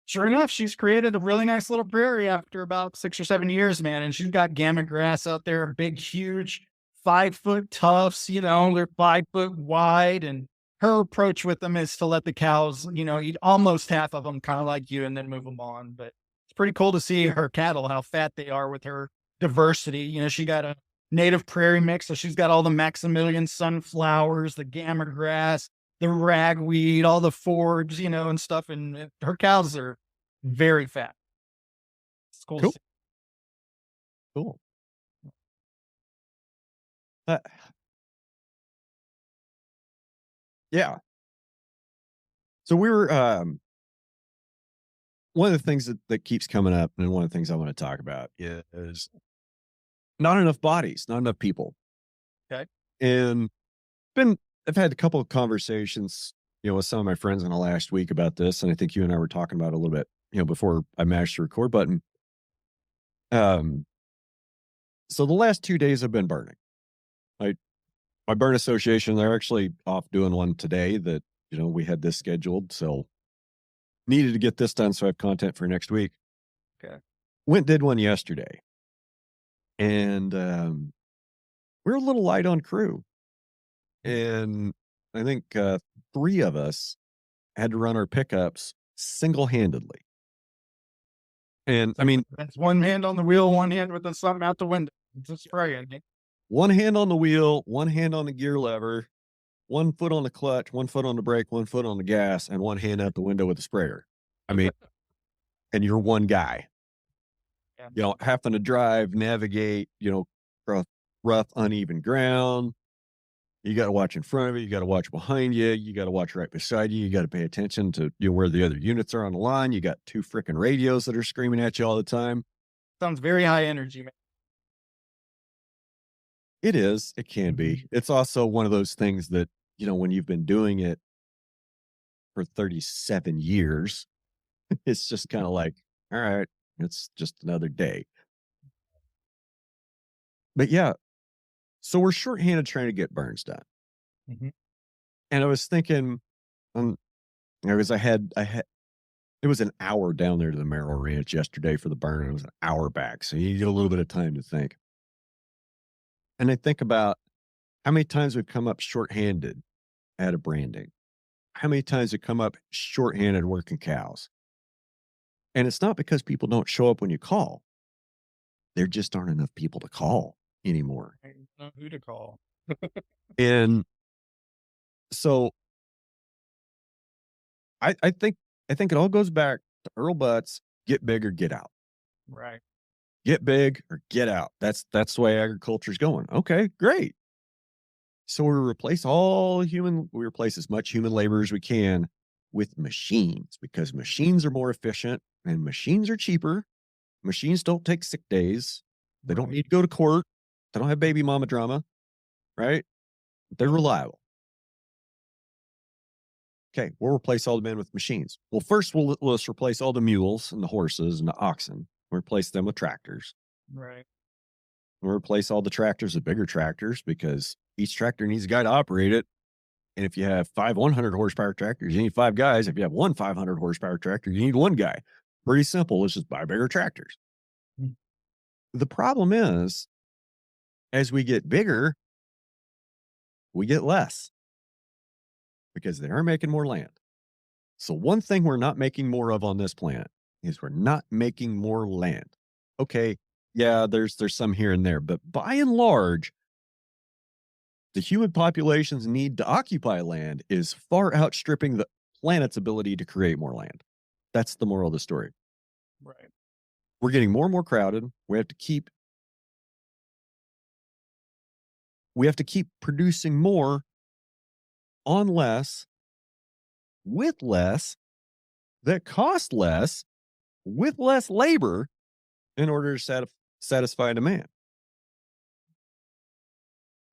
S2: sure enough, she's created a really nice little prairie after about 6 or 7 years, man. And she's got gamma grass out there, big, huge 5-foot tufts, they're 5 foot wide. And her approach with them is to let the cows, eat almost half of them, kind of like you, and then move them on. But it's pretty cool to see her cattle, how fat they are with her diversity. She got a native prairie mix. So she's got all the Maximilian sunflowers, the gamma grass, the ragweed, all the forbs, and stuff. And her cows are very fat. It's cool to
S1: cool.
S2: see.
S1: Cool. Uh, yeah. So we were, one of the things that keeps coming up, and one of the things I want to talk about is not enough bodies, not enough people.
S2: Okay.
S1: And I've had a couple of conversations, with some of my friends in the last week about this. And I think you and I were talking about it a little bit, before I mashed the record button. So the last 2 days have been burning. My burn association, they're actually off doing one today that, we had this scheduled. So needed to get this done so I have content for next week.
S2: Okay.
S1: Did one yesterday. And we're a little light on crew. And I think 3 of us had to run our pickups single-handedly. And I mean,
S2: That's one hand on the wheel, one hand with the something out the window. Just spraying.
S1: one hand on the wheel, one hand on the gear lever, 1 foot on the clutch, 1 foot on the brake, 1 foot on the gas, and 1 hand out the window with the sprayer. I mean, and you're one guy,
S2: Yeah.
S1: having to drive, navigate, rough, uneven ground. You got to watch in front of you. You got to watch behind you. You got to watch right beside you. You got to pay attention to where the other units are on the line. You got 2 freaking radios that are screaming at you all the time.
S2: Sounds very high energy, man.
S1: It is. It can be. It's also one of those things that, when you've been doing it for 37 years, it's just kind of like, all right, it's just another day. But yeah, so we're shorthanded trying to get burns done.
S2: Mm-hmm.
S1: And I was thinking, because it was an hour down there to the Merrill Ranch yesterday for the burn. It was an hour back. So you get a little bit of time to think. And I think about how many times we've come up shorthanded at a branding. How many times we come up shorthanded working cows. And it's not because people don't show up when you call. There just aren't enough people to call anymore.
S2: I don't know who to call.
S1: And so I think it all goes back to Earl Butts, get big or get out.
S2: Right.
S1: Get big or get out. That's the way agriculture's going. Okay, great. So we replace as much human labor as we can with machines, because machines are more efficient and machines are cheaper. Machines don't take sick days. They don't need to go to court. They don't have baby mama drama, right? They're reliable. Okay, we'll replace all the men with machines. Well, first let's replace all the mules and the horses and the oxen. We'll replace them with tractors.
S2: Right.
S1: We'll replace all the tractors with bigger tractors, because each tractor needs a guy to operate it. And if you have 5 100 horsepower tractors, you need 5 guys. If you have 1 500 horsepower tractor, you need 1 guy. Pretty simple. Let's just buy bigger tractors.
S2: Mm.
S1: The problem is, as we get bigger, we get less, because they are making more land. So one thing we're not making more of on this planet is we're not making more land. Okay, Yeah, there's some here and there, but by and large, the human population's need to occupy land is far outstripping the planet's ability to create more land. That's the moral of the story.
S2: Right.
S1: We're getting more and more crowded. We have to keep producing more on less, with less, that cost less, with less labor in order to satisfy demand.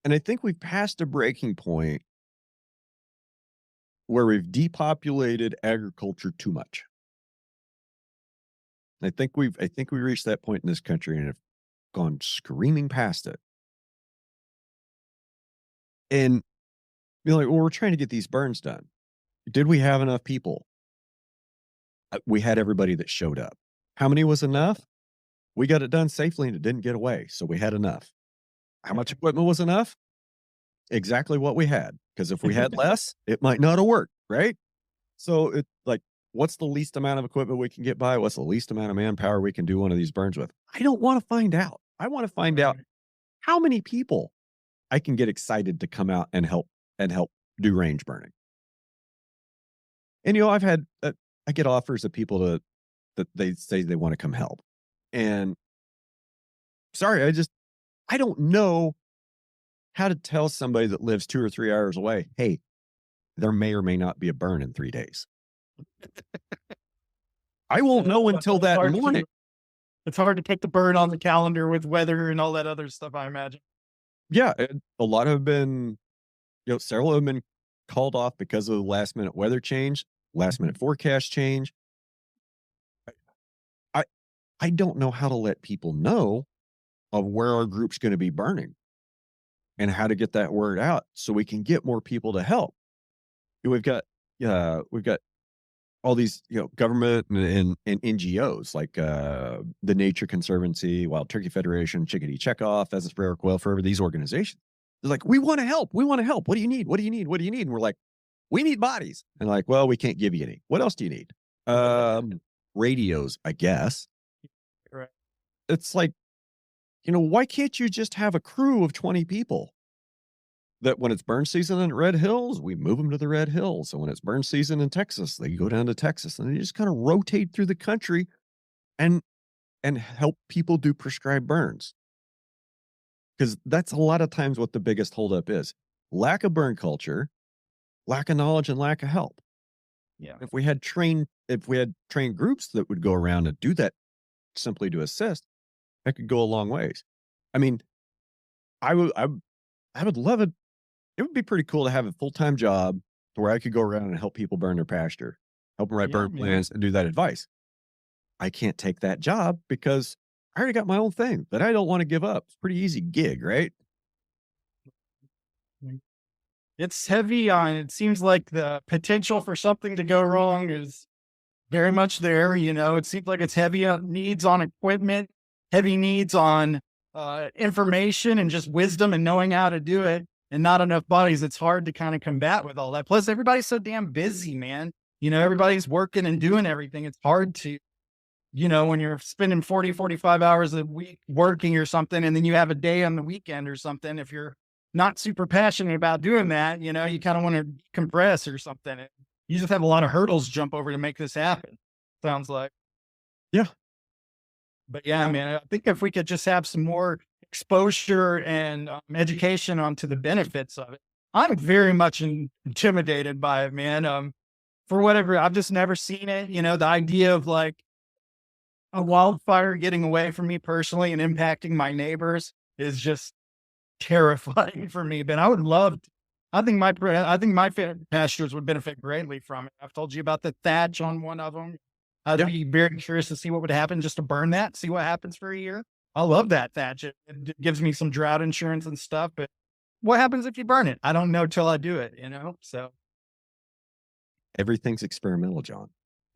S1: And I think we've passed a breaking point where we've depopulated agriculture too much. I think we reached that point in this country and have gone screaming past it. And you're like, well, we're trying to get these burns done. Did we have enough people? We had everybody that showed up. How many was enough? We got it done safely and it didn't get away. So we had enough. How much equipment was enough? Exactly what we had. Because if we had less, it might not have worked, right? So it's like, what's the least amount of equipment we can get by? What's the least amount of manpower we can do one of these burns with? I don't want to find out. I want to find out how many people I can get excited to come out and help do range burning. And I've had I get offers of people that they say they want to come help. And sorry, I don't know how to tell somebody that lives 2 or 3 hours away, hey, there may or may not be a burn in 3 days. I won't know until that morning.
S2: It's hard to take the burn on the calendar with weather and all that other stuff, I imagine.
S1: Yeah, a lot have been, several have been called off because of the last minute weather change, last minute forecast change. I don't know how to let people know of where our group's going to be burning and how to get that word out so we can get more people to help. We've got all these, government and NGOs like the Nature Conservancy, Wild Turkey Federation, Chickadee Checkoff, Pheasant Sprayer, Quail Forever, these organizations. They're like, we want to help. We want to help. What do you need? What do you need? What do you need? And we're like, we need bodies. And like, well, we can't give you any. What else do you need? Radios, I guess.
S2: Right.
S1: It's like, why can't you just have a crew of 20 people that when it's burn season in Red Hills, we move them to the Red Hills. And when it's burn season in Texas, they go down to Texas and they just kind of rotate through the country and help people do prescribed burns. Because that's a lot of times what the biggest holdup is. Lack of burn culture, lack of knowledge, and lack of help.
S2: Yeah.
S1: If we had trained groups that would go around and do that simply to assist, that could go a long ways. I mean, I would love it. It would be pretty cool to have a full-time job where I could go around and help people burn their pasture, help them write burn plans and do that advice. I can't take that job because I already got my own thing that I don't want to give up. It's a pretty easy gig, right?
S2: It's heavy on, it seems like the potential for something to go wrong is very much there. It seems like it's heavy on needs on equipment, heavy needs on information and just wisdom and knowing how to do it, and not enough bodies. It's hard to kind of combat with all that. Plus everybody's so damn busy, man. Everybody's working and doing everything. It's hard to, when you're spending 40, 45 hours a week working or something, and then you have a day on the weekend or something. If you're not super passionate about doing that, you kind of want to compress or something. You just have a lot of hurdles to jump over to make this happen. Sounds like.
S1: Yeah.
S2: But yeah, man, I think if we could just have some more exposure and education onto the benefits of it. I'm very much intimidated by it, man. For whatever, I've just never seen it. The idea of like a wildfire getting away from me personally and impacting my neighbors is just terrifying for me. But I would love to. I think my pastures would benefit greatly from it. I've told you about the thatch on one of them. I'd be very curious to see what would happen just to burn that, see what happens for a year. I love that thatch. It gives me some drought insurance and stuff, but what happens if you burn it? I don't know till I do it, so.
S1: Everything's experimental, John.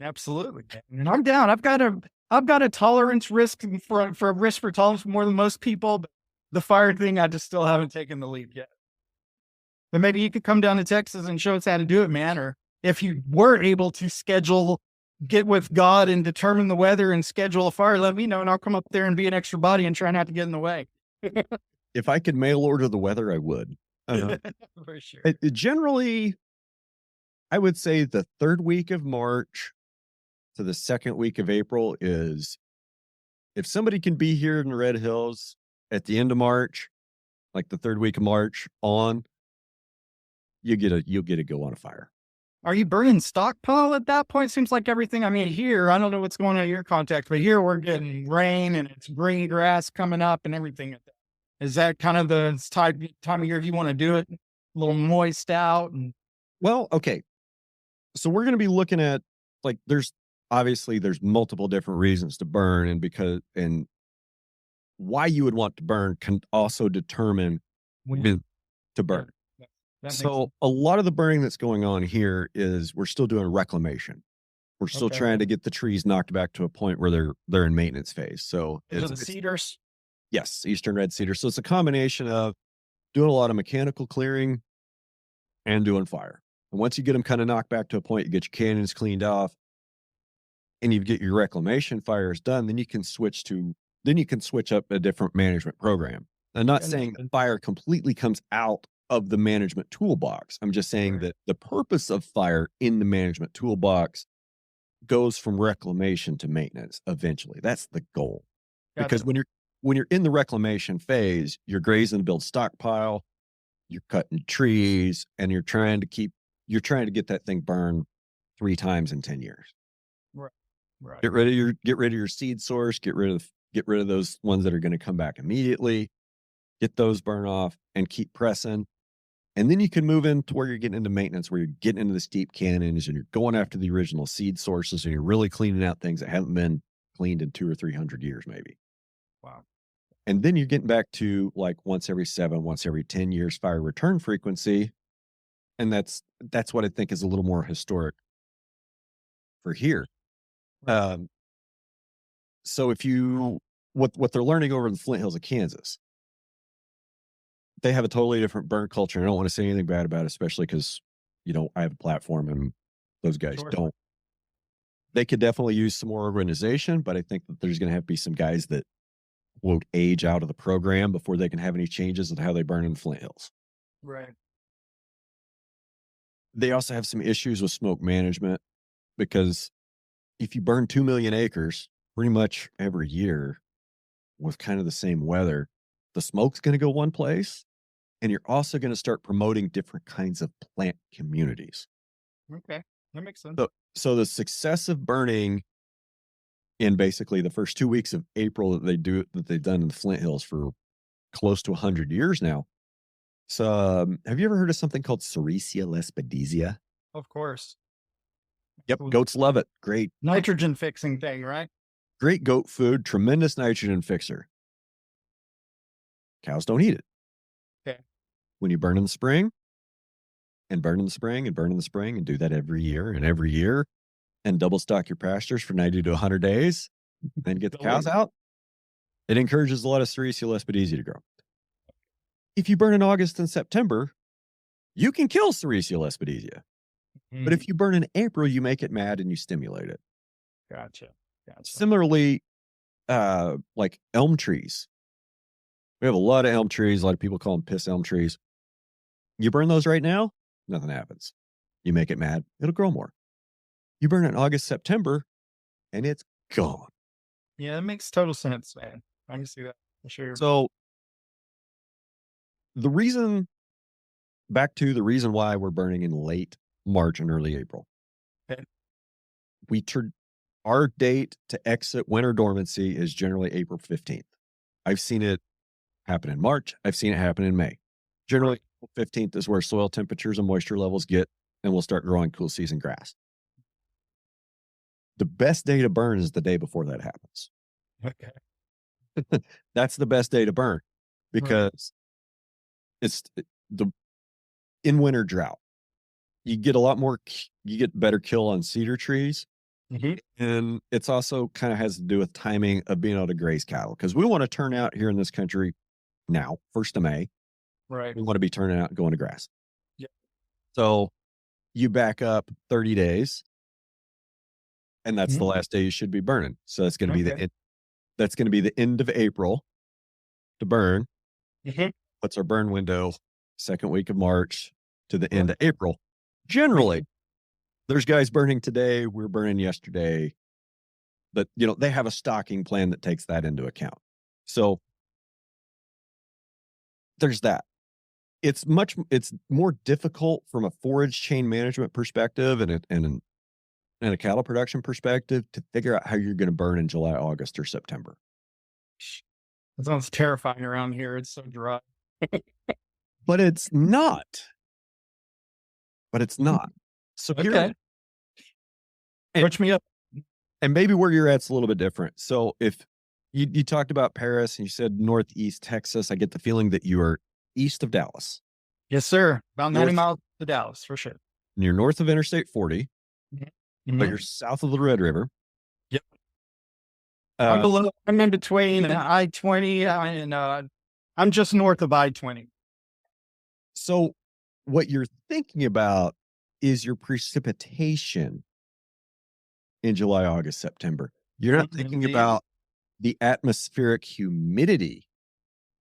S2: Absolutely. And I'm down. I've got a tolerance risk for risk for tolerance more than most people, but the fire thing, I just still haven't taken the leap yet. But maybe you could come down to Texas and show us how to do it, man. Or if you were able to schedule get with God and determine the weather and schedule a fire, let me know and I'll come up there and be an extra body and try not to get in the way.
S1: If I could mail order the weather, I would.
S2: For sure.
S1: Generally, I would say the third week of March to the second week of April is if somebody can be here in the Red Hills at the end of March, like the third week of March on, you'll get to go on a fire.
S2: Are you burning stockpile at that point? Seems like everything. I mean, here, I don't know what's going on in your context, but here we're getting rain and it's green grass coming up and everything. Is that kind of the time of year you want to do it? A little moist out and
S1: Well, okay. So we're going to be looking at like there's multiple different reasons to burn and why you would want to burn can also determine when to burn.
S2: that makes
S1: So a lot of the burning that's going on here is we're still doing reclamation. We're still
S2: Okay.
S1: trying to get the trees knocked back to a point where they're in maintenance phase. So
S2: Those are the cedars.
S1: yes, Eastern red cedar. So it's a combination of doing a lot of mechanical clearing and doing fire. And once you get them kind of knocked back to a point, you get your canyons cleaned off and you get your reclamation fires done, then you can switch up a different management program. I'm not saying that fire completely comes out of the management toolbox. I'm just saying that the purpose of fire in the management toolbox goes from reclamation to maintenance eventually. That's the goal. Because when you're in the reclamation phase, you're grazing to build stockpile, you're cutting trees, and you're trying to get that thing burned 3 times in 10 years.
S2: Right.
S1: Get rid of your seed source, get rid of those ones that are going to come back immediately, get those burn off and keep pressing. And then you can move into where you're getting into maintenance, where you're getting into the steep canyons and you're going after the original seed sources and you're really cleaning out things that haven't been cleaned in 200 or 300 years, maybe.
S2: Wow.
S1: And then you're getting back to like once every 7, once every 10 years fire return frequency. And that's what I think is a little more historic for here.
S2: Right.
S1: So what they're learning over in the Flint Hills of Kansas, they have a totally different burn culture. And I don't want to say anything bad about it, especially because, I have a platform and those guys don't. They could definitely use some more organization, but I think that there's going to have to be some guys that won't age out of the program before they can have any changes in how they burn in the Flint Hills.
S2: Right.
S1: They also have some issues with smoke management because if you burn 2 million acres pretty much every year with kind of the same weather, the smoke's going to go one place. And you're also going to start promoting different kinds of plant communities.
S2: Okay. That makes sense.
S1: So the success of burning in basically the first 2 weeks of April that they've done in the Flint Hills for close to 100 years now. So have you ever heard of something called Sericea lespedeza?
S2: Of course.
S1: Yep. Goats love it. Great.
S2: Nitrogen fixing thing, right?
S1: Great goat food, tremendous nitrogen fixer. Cows don't eat it.
S2: Okay.
S1: When you burn in the spring and burn in the spring and burn in the spring and do that every year and double stock your pastures for 90 to 100 days, then get the cows out, it encourages a lot of Sericea lespedeza to grow. If you burn in August and September, you can kill Sericea lespedeza. But if you burn in April, you make it mad and you stimulate it.
S2: Gotcha.
S1: Similarly, like elm trees. We have a lot of elm trees. A lot of people call them piss elm trees. You burn those right now, nothing happens. You make it mad, it'll grow more. You burn it in August, September, and it's gone.
S2: Yeah, that makes total sense, man. I can see that for sure.
S1: So back to the reason why we're burning in late March and early April.
S2: Okay.
S1: Our date to exit winter dormancy is generally April 15th. I've seen it happen in March. I've seen it happen in May. Generally, April 15th is where soil temperatures and moisture levels get, and we'll start growing cool season grass. The best day to burn is the day before that happens.
S2: Okay.
S1: That's the best day to burn because it's the in winter drought. You get better kill on cedar trees. And it's also kind of has to do with timing of being able to graze cattle because we want to turn out here in this country now, 1st of May.
S2: Right.
S1: We want to be turning out and going to grass.
S2: Yeah.
S1: So you back up 30 days and that's the last day you should be burning. So that's going to be that's going to be the end of April to burn. What's our burn window? Second week of March to the end of April. Generally, there's guys burning today. We're burning yesterday. But, they have a stocking plan that takes that into account. So there's that. It's more difficult from a forage chain management perspective and a cattle production perspective to figure out how you're going to burn in July, August, or September.
S2: That sounds terrifying around here. It's so dry.
S1: But it's not. So
S2: Okay. Catch me up.
S1: And maybe where you're at's a little bit different. So if you talked about Paris and you said Northeast Texas, I get the feeling that you are east of Dallas.
S2: Yes, sir. About 90 miles to Dallas for sure.
S1: And you're north of Interstate 40, but you're south of the Red River.
S2: Yep. I'm in between I-20 and I'm just north of I-20.
S1: So what you're thinking about is your precipitation in July, August, September. You're not thinking about the atmospheric humidity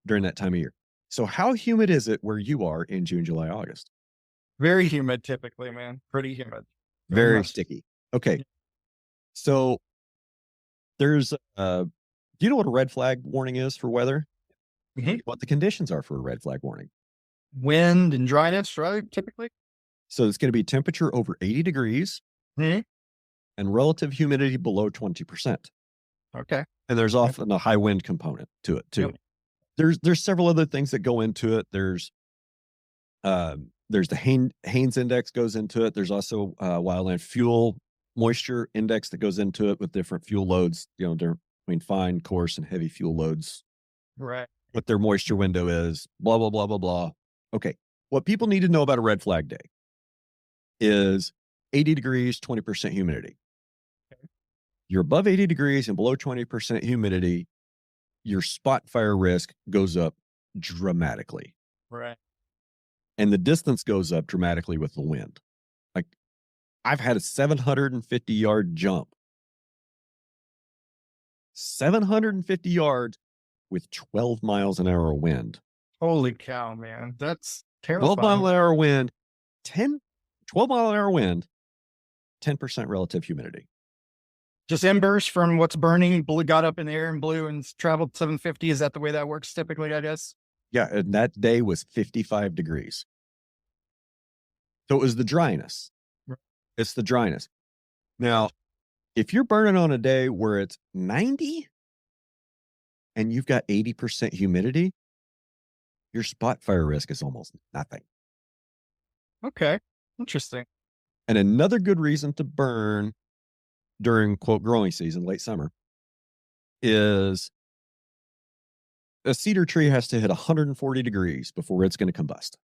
S1: during that time of year. So how humid is it where you are in June, July, August?
S2: Very humid typically, man. Pretty humid.
S1: Very sticky. Okay. So there's, do you know what a red flag warning is for weather? What the conditions are for a red flag warning?
S2: Wind and dryness, right? Typically.
S1: So it's going to be temperature over 80 degrees and relative humidity below 20%.
S2: Okay. And
S1: there's often a high wind component to it too. There's several other things that go into it. There's the Haynes index goes into it. There's also wildland fuel moisture index that goes into it with different fuel loads, between fine, coarse, and heavy fuel loads.
S2: Right.
S1: What their moisture window is, blah, blah, blah, blah, blah. Okay. What people need to know about a red flag day is 80 degrees, 20% humidity. Okay. You're above 80 degrees and below 20% humidity, your spot fire risk goes up dramatically.
S2: Right.
S1: And the distance goes up dramatically with the wind. Like I've had a 750-yard jump. 750 yards with 12 miles an hour wind.
S2: Holy cow, man. That's terrifying.
S1: 12 mile an hour wind, 12 mile an hour wind, 10% relative humidity.
S2: Just embers from what's burning, got up in the air and blew and traveled 750. Is that the way that works typically, I guess?
S1: Yeah. And that day was 55 degrees. So it was the dryness. Right. It's the dryness. Now, if you're burning on a day where it's 90 and you've got 80% humidity, your spot fire risk is almost nothing.
S2: Okay. Interesting.
S1: And another good reason to burn during, quote, growing season, late summer, is a cedar tree has to hit 140 degrees before it's going to combust.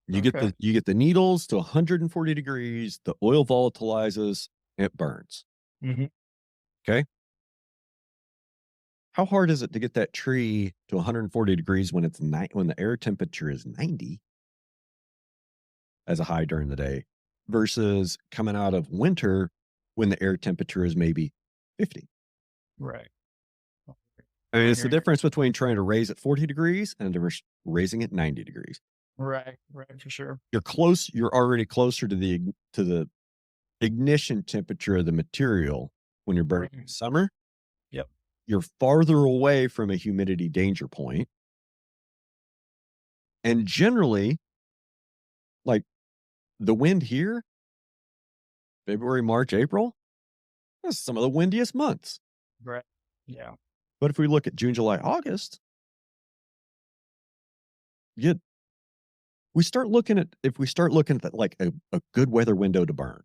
S1: You get the needles to 140 degrees, the oil volatilizes, it burns. Okay. How hard is it to get that tree to 140 degrees when when the air temperature is 90 as a high during the day versus coming out of winter when the air temperature is maybe 50? Right. I mean, it's the difference between trying to raise at 40 degrees and raising at 90 degrees.
S2: Right, for sure.
S1: You're already closer to the ignition temperature of the material when you're burning in summer.
S2: Yep.
S1: You're farther away from a humidity danger point. And generally, like the wind here, February, March, April, that's some of the windiest months.
S2: Right. Yeah.
S1: But if we look at June, July, August, we start looking at that like a good weather window to burn.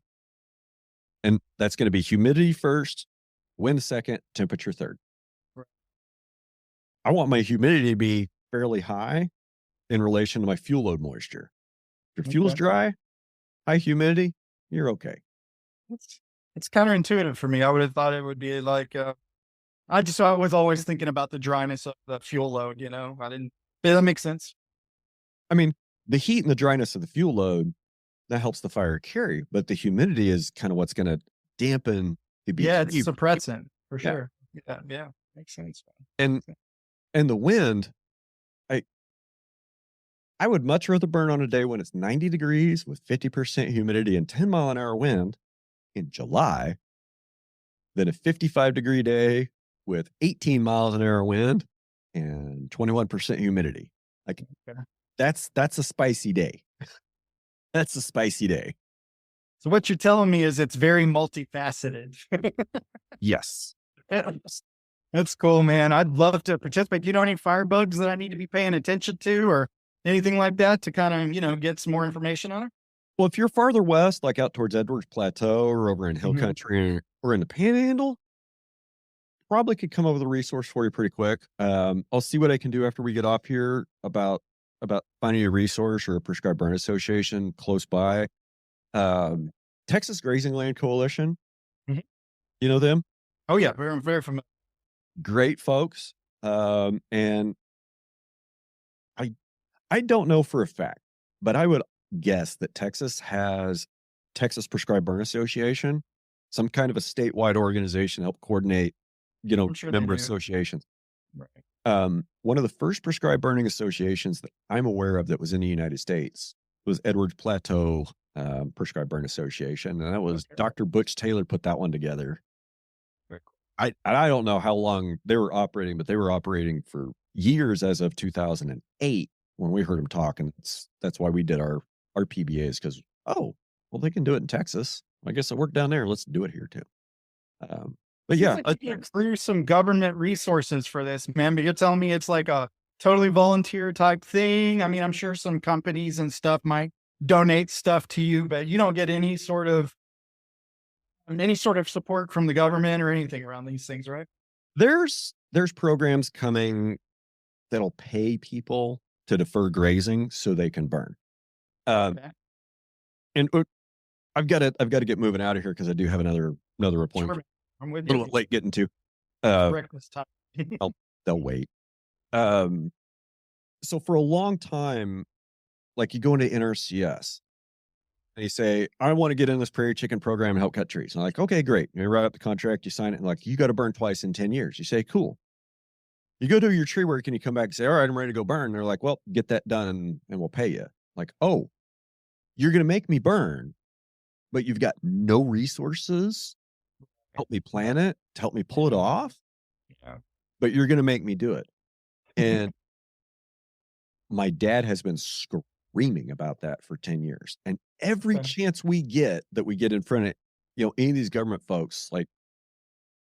S1: And that's going to be humidity first, wind second, temperature third. Right. I want my humidity to be fairly high in relation to my fuel load moisture. If your fuel's dry, high humidity, you're okay.
S2: It's counterintuitive for me. I would have thought it would be like, I was always thinking about the dryness of the fuel load, but that makes sense.
S1: I mean, the heat and the dryness of the fuel load, that helps the fire carry, but the humidity is kind of what's going to dampen It'd be
S2: Yeah, it's
S1: three.
S2: suppressant for
S1: Yeah.
S2: sure. Yeah, yeah. Makes sense.
S1: And the wind, I I would much rather burn on a day when it's 90 degrees with 50% humidity and 10-mile-an-hour wind in July than a 55-degree day with 18 miles an hour wind and 21% humidity. Like
S2: Okay.
S1: that's a spicy day. That's a spicy day.
S2: So what you're telling me is it's very multifaceted.
S1: Yes.
S2: That's cool, man. I'd love to participate. Do you know any firebugs that I need to be paying attention to or anything like that to kind of, get some more information on it?
S1: Well, if you're farther west, like out towards Edwards Plateau or over in Hill
S2: Mhm.
S1: Country or in the Panhandle, probably could come up with a resource for you pretty quick. I'll see what I can do after we get off here about finding a resource or a prescribed burn association close by. Um, Texas Grazing Land Coalition,
S2: Mhm.
S1: you know them?
S2: Oh yeah, very, very familiar.
S1: Great folks. And I I don't know for a fact, but I would guess that Texas has Texas Prescribed Burn Association, some kind of a statewide organization to help coordinate,
S2: I'm sure they
S1: member
S2: do.
S1: associations.
S2: Right.
S1: One of the first prescribed burning associations that I'm aware of that was in the United States was Edwards Plateau Prescribed Burn Association, and that was
S2: Okay.
S1: Dr. Butch Taylor put that one together.
S2: Very cool.
S1: I don't know how long they were operating, but they were operating for years as of 2008 when we heard them talk, and that's why we did our PBAs because well they can do it in Texas. I guess it worked down there. Let's do it here too. But
S2: Seems
S1: yeah,
S2: like you can clear some government resources for this, man. But you're telling me it's like a totally volunteer type thing. I mean, I'm sure some companies and stuff might donate stuff to you, but you don't get any sort of support from the government or anything around these things, right?
S1: there's programs coming that'll pay people to defer grazing so they can burn. Um,
S2: Okay.
S1: and I've got to get moving out of here because I do have another appointment.
S2: Sure. I'm with
S1: A
S2: you.
S1: little late getting to.
S2: It's
S1: Uh,
S2: breakfast time.
S1: they'll wait. Um, so for a long time, like you go into NRCS and you say, I want to get in this prairie chicken program and help cut trees. And I'm like, okay, great. You write up the contract, you sign it, and like, you got to burn twice in 10 years. You say, cool. You go do your tree work and you come back and say, all right, I'm ready to go burn. They're like, well, get that done and we'll pay you. Like, oh, you're going to make me burn, but you've got no resources to help me plan it, to help me pull it off,
S2: Yeah.
S1: but you're going to make me do it. And my dad has been screaming about that for 10 years. And every
S2: Okay.
S1: chance we get in front of, any of these government folks, like,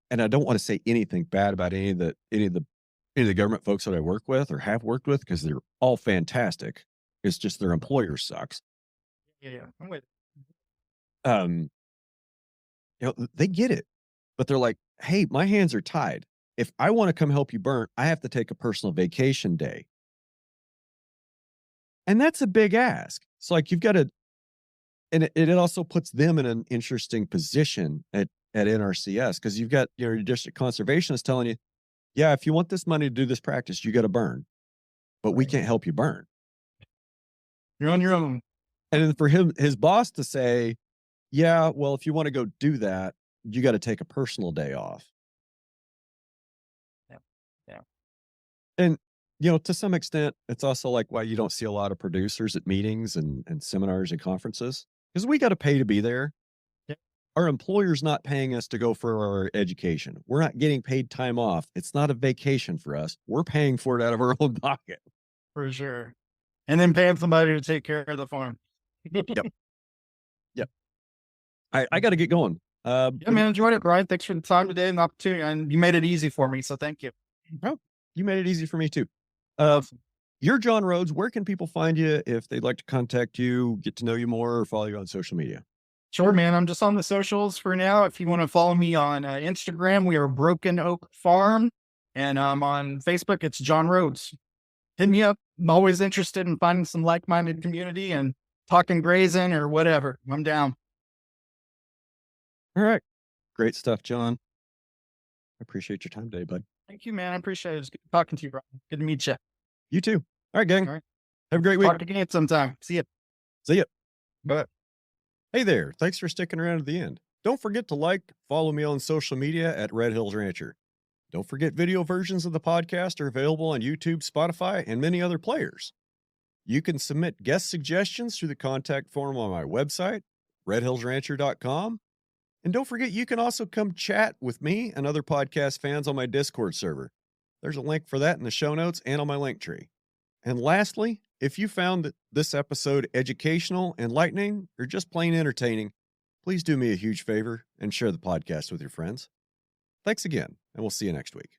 S1: and I don't want to say anything bad about any of the government folks that I work with or have worked with, because they're all fantastic. It's just their employer sucks.
S2: Yeah. I'm with
S1: Um, they get it, but they're like, hey, my hands are tied. If I want to come help you burn, I have to take a personal vacation day. And that's a big ask. It's like you've got to, and it also puts them in an interesting position at NRCS because you've got your district conservationist telling you, yeah, if you want this money to do this practice, you got to burn, but we
S2: Right.
S1: can't help you burn.
S2: You're on your own.
S1: And then for his boss to say, yeah, well, if you want to go do that, you got to take a personal day off.
S2: Yeah. Yeah.
S1: And, to some extent, it's also like why you don't see a lot of producers at meetings and seminars and conferences because we got to pay to be there.
S2: Yeah.
S1: Our employer's not paying us to go for our education. We're not getting paid time off. It's not a vacation for us. We're paying for it out of our own pocket.
S2: For sure. And then paying somebody to take care of the farm.
S1: Yep. Yep. I got to get going.
S2: Yeah, man, enjoyed it, Brian. Thanks for the time today and the opportunity. And you made it easy for me. So thank you.
S1: Oh, you made it easy for me too.
S2: Awesome.
S1: You're John Rhodes. Where can people find you if they'd like to contact you, get to know you more, or follow you on social media?
S2: Sure, man. I'm just on the socials for now. If you want to follow me on Instagram, we are Broken Oak Farm. And on Facebook, it's John Rhodes. Hit me up. I'm always interested in finding some like-minded community and talking grazing or whatever. I'm down.
S1: All right. Great stuff, John. I appreciate your time today, bud.
S2: Thank you, man. I appreciate it. It's good talking to you, Brian. Good to meet you.
S1: You too. All right, gang.
S2: All right.
S1: Have a great week.
S2: Talk again sometime. See you.
S1: See ya.
S2: Bye.
S1: Hey there. Thanks for sticking around to the end. Don't forget to follow me on social media at Red Hills Rancher. Don't forget video versions of the podcast are available on YouTube, Spotify, and many other players. You can submit guest suggestions through the contact form on my website, redhillsrancher.com. And don't forget, you can also come chat with me and other podcast fans on my Discord server. There's a link for that in the show notes and on my link tree. And lastly, if you found this episode educational, enlightening, or just plain entertaining, please do me a huge favor and share the podcast with your friends. Thanks again, and we'll see you next week.